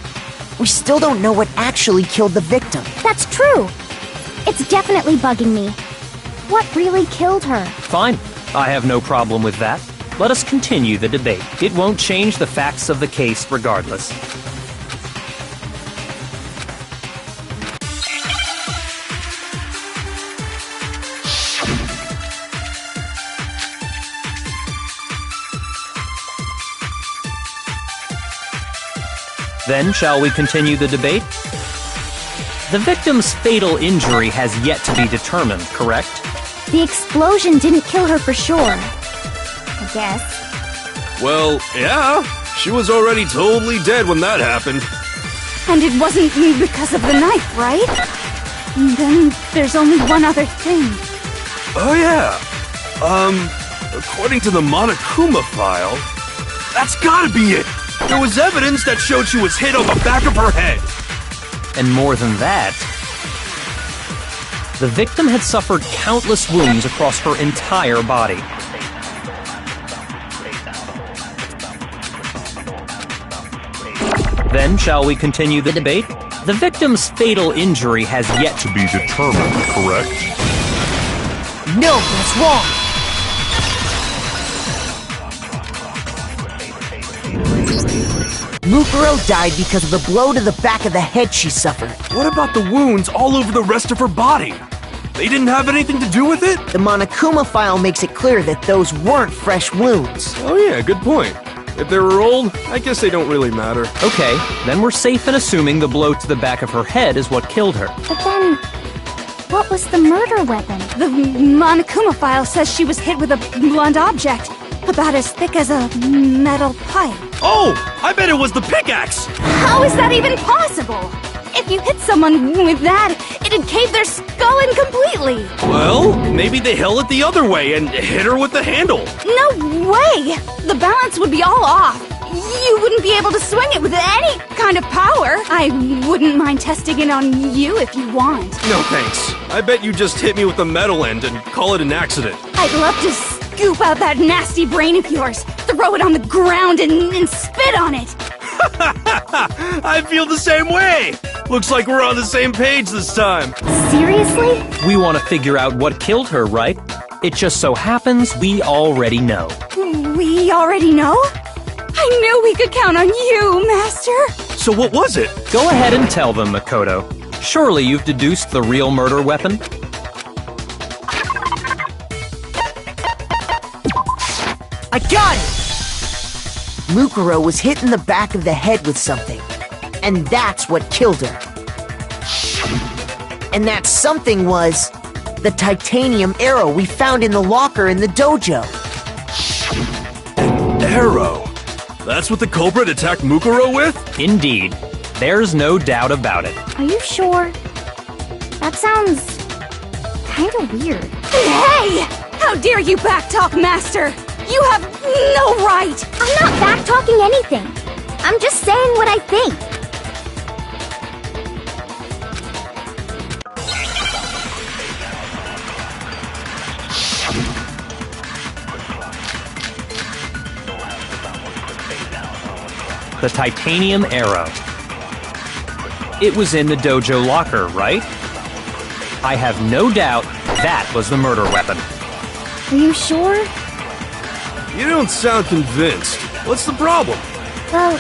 We still don't know what actually killed the victim. That's true. It's definitely bugging me. What really killed her? Fine. I have no problem with that. Let us continue the debate. It won't change the facts of the case regardless. Then, shall we continue the debate? The victim's fatal injury has yet to be determined, correct? The explosion didn't kill her for sure. I guess. Well, yeah. She was already totally dead when that happened. And it wasn't because of the knife, right? And then there's only one other thing. Oh yeah. According to the Monokuma file, that's gotta be it. There was evidence that showed she was hit on the back of her head. And more than that, the victim had suffered countless wounds across her entire body. Then, shall we continue the debate? The victim's fatal injury has yet to be determined, correct? No, that's wrong. Mukuro died because of the blow to the back of the head she suffered. What about the wounds all over the rest of her body? They didn't have anything to do with it? The Monokuma file makes it clear that those weren't fresh wounds. Oh yeah, good point. If they were old, I guess they don't really matter. Okay, then we're safe in assuming the blow to the back of her head is what killed her. But then, what was the murder weapon? The Monokuma file says she was hit with a blunt object, about as thick as a metal pipe. Oh, I bet it was the pickaxe! How is that even possible? If you hit someone with that, it'd cave their skull in completely. Well, maybe they held it the other way and hit her with the handle. No way! The balance would be all off. You wouldn't be able to swing it with any kind of power. I wouldn't mind testing it on you if you want. No thanks. I bet you just hit me with the metal end and call it an accident. I'd love to scoop out that nasty brain of yours, throw it on the ground and spit on it. I feel the same way! Looks like we're on the same page this time. Seriously? We want to figure out what killed her, right? It just so happens we already know. We already know? I knew we could count on you, Master. So what was it? Go ahead and tell them, Makoto. Surely you've deduced the real murder weapon? I got it! Mukuro was hit in the back of the head with something, and that's what killed her. And that something was the titanium arrow we found in the locker in the dojo. An arrow? That's what the culprit attacked Mukuro with? Indeed. There's no doubt about it. Are you sure? That sounds kinda weird. Hey! How dare you backtalk, Master! You have no right! I'm not back-talking anything. I'm just saying what I think. The titanium arrow. It was in the dojo locker, right? I have no doubt that was the murder weapon. Are you sure? You don't sound convinced. What's the problem? Well,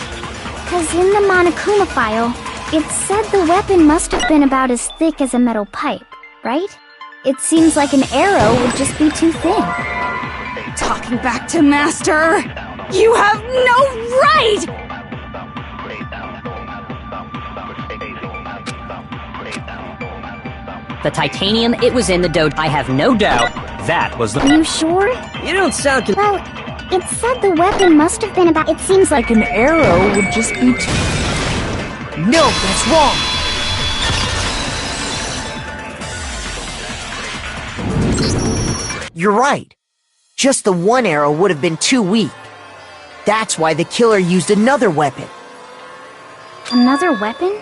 'cause in the Monokuma file, it said the weapon must have been about as thick as a metal pipe, right? It seems like an arrow would just be too thin. Talking back to Master! You have no right! The titanium, it was in the dojo. I have no doubt That was the... Are you sure? You don't sound Well, It said the weapon must have been about... It seems like An arrow would just be too... No, that's wrong! You're right. Just the one arrow would have been too weak. That's why the killer used another weapon. another weapon?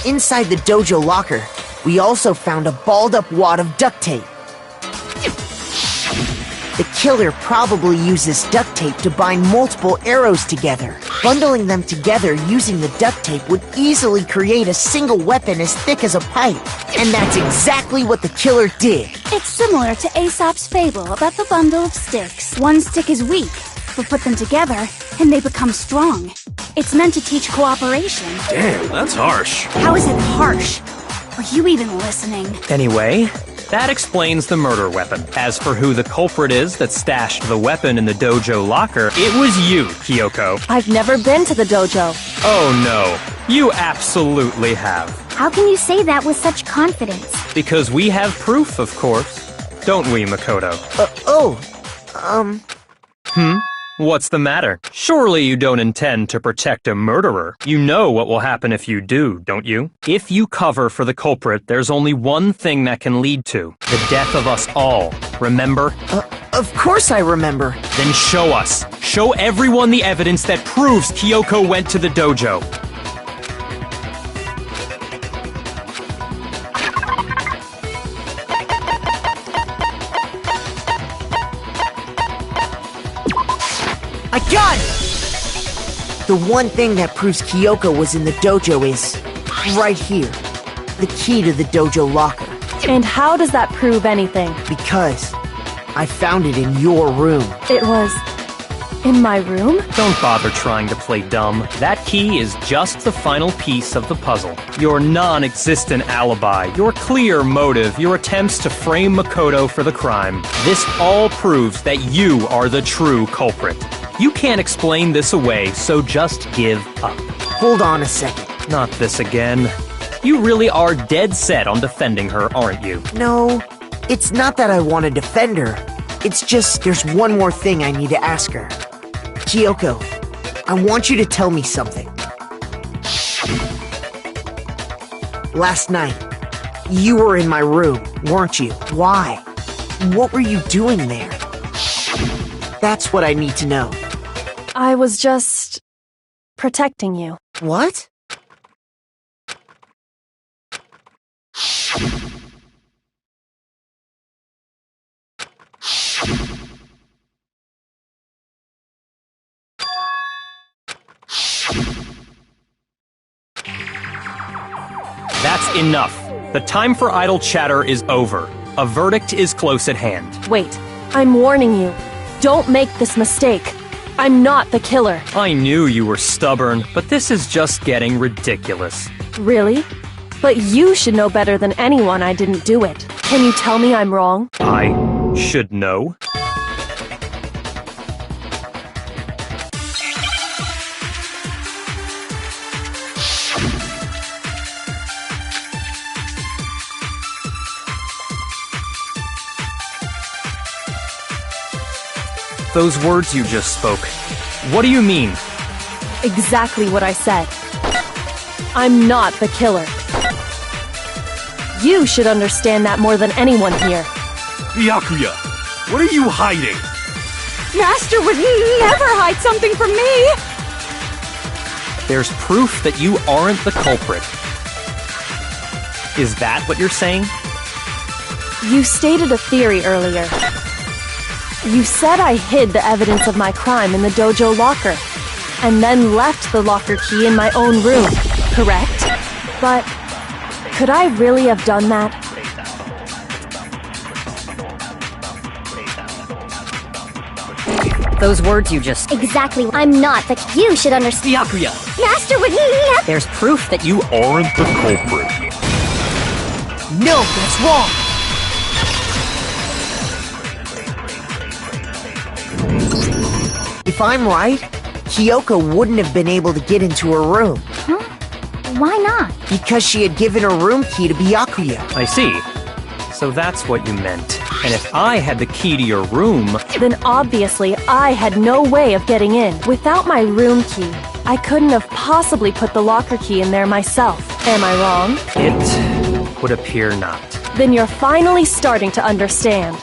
Inside the dojo locker, we also found a balled-up wad of duct tape. The killer probably uses duct tape to bind multiple arrows together. Bundling them together using the duct tape would easily create a single weapon as thick as a pipe. And that's exactly what the killer did. It's similar to Aesop's fable about the bundle of sticks. One stick is weak, but put them together, and they become strong. It's meant to teach cooperation. Damn, that's harsh. How is it harsh? Are you even listening? Anyway, that explains the murder weapon. As for who the culprit is that stashed the weapon in the dojo locker, it was you, Kyoko. I've never been to the dojo. Oh no, you absolutely have. How can you say that with such confidence? Because we have proof, of course. Don't we, Makoto? What's the matter? Surely you don't intend to protect a murderer. You know what will happen if you do, don't you? If you cover for the culprit, there's only one thing that can lead to the death of us all. Remember? Of course I remember. Then show us. Show everyone the evidence that proves Kyoko went to the dojo. I got it! The one thing that proves Kyoko was in the dojo is right here. The key to the dojo locker. And how does that prove anything? Because I found it in your room. It was in my room? Don't bother trying to play dumb. That key is just the final piece of the puzzle. Your non-existent alibi, your clear motive, your attempts to frame Makoto for the crime. This all proves that you are the true culprit. You can't explain this away, so just give up. Hold on a second. Not this again. You really are dead set on defending her, aren't you? No, it's not that I want to defend her. It's just there's one more thing I need to ask her. Kyoko, I want you to tell me something. Last night, you were in my room, weren't you? Why? What were you doing there? That's what I need to know. I was just protecting you. What? That's enough. The time for idle chatter is over. A verdict is close at hand. Wait, I'm warning you. Don't make this mistake. I'm not the killer. I knew you were stubborn, but this is just getting ridiculous. Really? But you should know better than anyone I didn't do it. Can you tell me I'm wrong? I should know. Those words you just spoke, what do you mean? Exactly what I said. I'm not the killer. You should understand that more than anyone here. Byakuya, what are you hiding? Master would never hide something from me! There's proof that you aren't the culprit. Is that what you're saying? You stated a theory earlier. You said I hid the evidence of my crime in the dojo locker, and then left the locker key in my own room, correct? But could I really have done that? Those words you just... Exactly. I'm not, but you should understand. Byakuya, Master would never... there's proof that you Aren't the culprit. No, that's wrong! If I'm right, Kyoko wouldn't have been able to get into her room. Huh? Why not? Because she had given her room key to Byakuya. I see. So that's what you meant. And if I had the key to your room... Then obviously I had no way of getting in. Without my room key, I couldn't have possibly put the locker key in there myself. Am I wrong? It would appear not. Then you're finally starting to understand.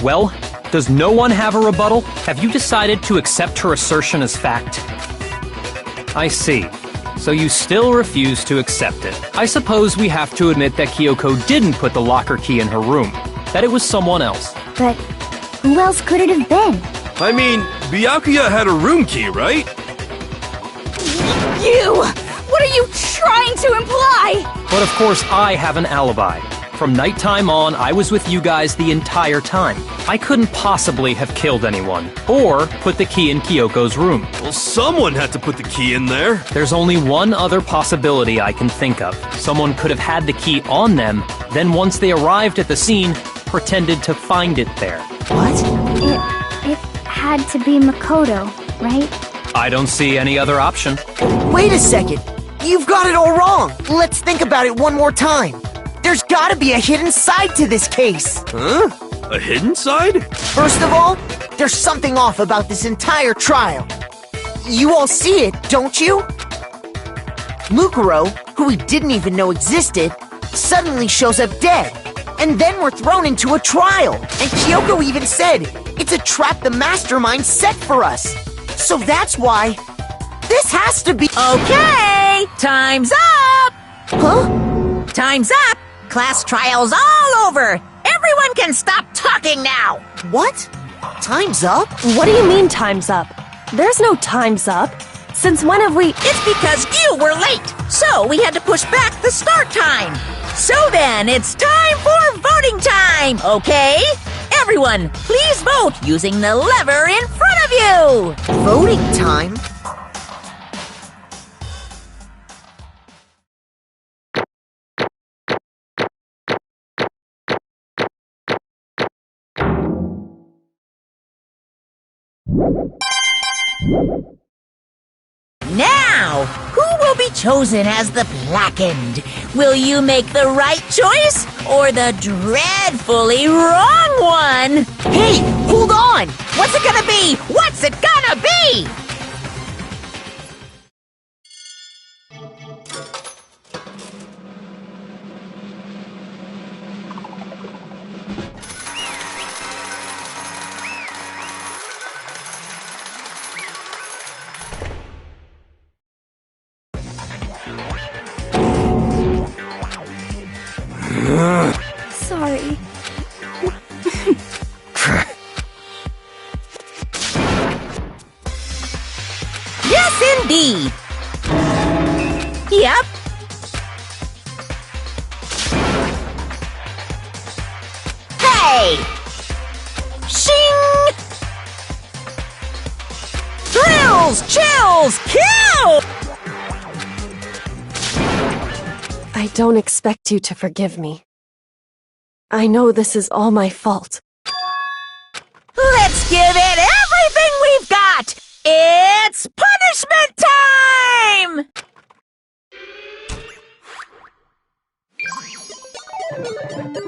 Well, does no one have a rebuttal? Have you decided to accept her assertion as fact? I see. So you still refuse to accept it. I suppose we have to admit that Kyoko didn't put the locker key in her room. That it was someone else. But who else could it have been? I mean, Byakuya had a room key, right? You! What are you trying to imply? But of course I have an alibi. From nighttime on, I was with you guys the entire time. I couldn't possibly have killed anyone, or put the key in Kyoko's room. Well, someone had to put the key in there. There's only one other possibility I can think of. Someone could have had the key on them, then once they arrived at the scene, pretended to find it there. What? It had to be Makoto, right? I don't see any other option. Wait a second. You've got it all wrong. Let's think about it one more time. There's gotta be a hidden side to this case. Huh? A hidden side? First of all, there's something off about this entire trial. You all see it, don't you? Mukuro, who we didn't even know existed, suddenly shows up dead. And then we're thrown into a trial. And Kyoko even said, it's a trap the mastermind set for us. So that's why this has to be— Okay, time's up! Huh? Time's up! Class trial's all over! Everyone can stop talking now! What? Time's up? What do you mean time's up? There's no time's up. Since when have we— It's because you were late, so we had to push back the start time. So then, it's time for voting time, okay? Everyone, please vote using the lever in front of you! Voting time? Now, who will be chosen as the Blackened? Will you make the right choice or the dreadfully wrong one? Hey, hold on! What's it gonna be? What's it gonna be? Sorry. Yes, indeed. Yep. Hey! Shing! Thrills, chills, kill! I don't expect you to forgive me. I know this is all my fault. Let's give it everything we've got! It's punishment time! What?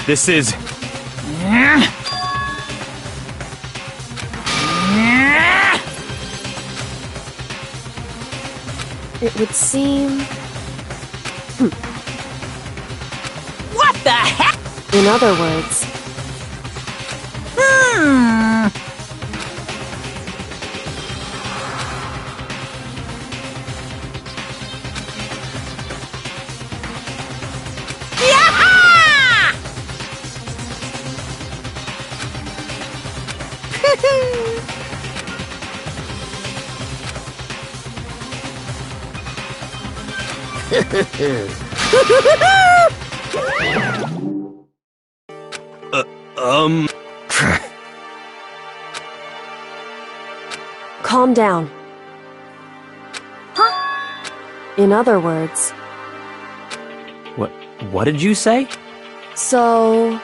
This is... It would seem... What the heck? In other words... Calm down. Huh? In other words... What did you say? So...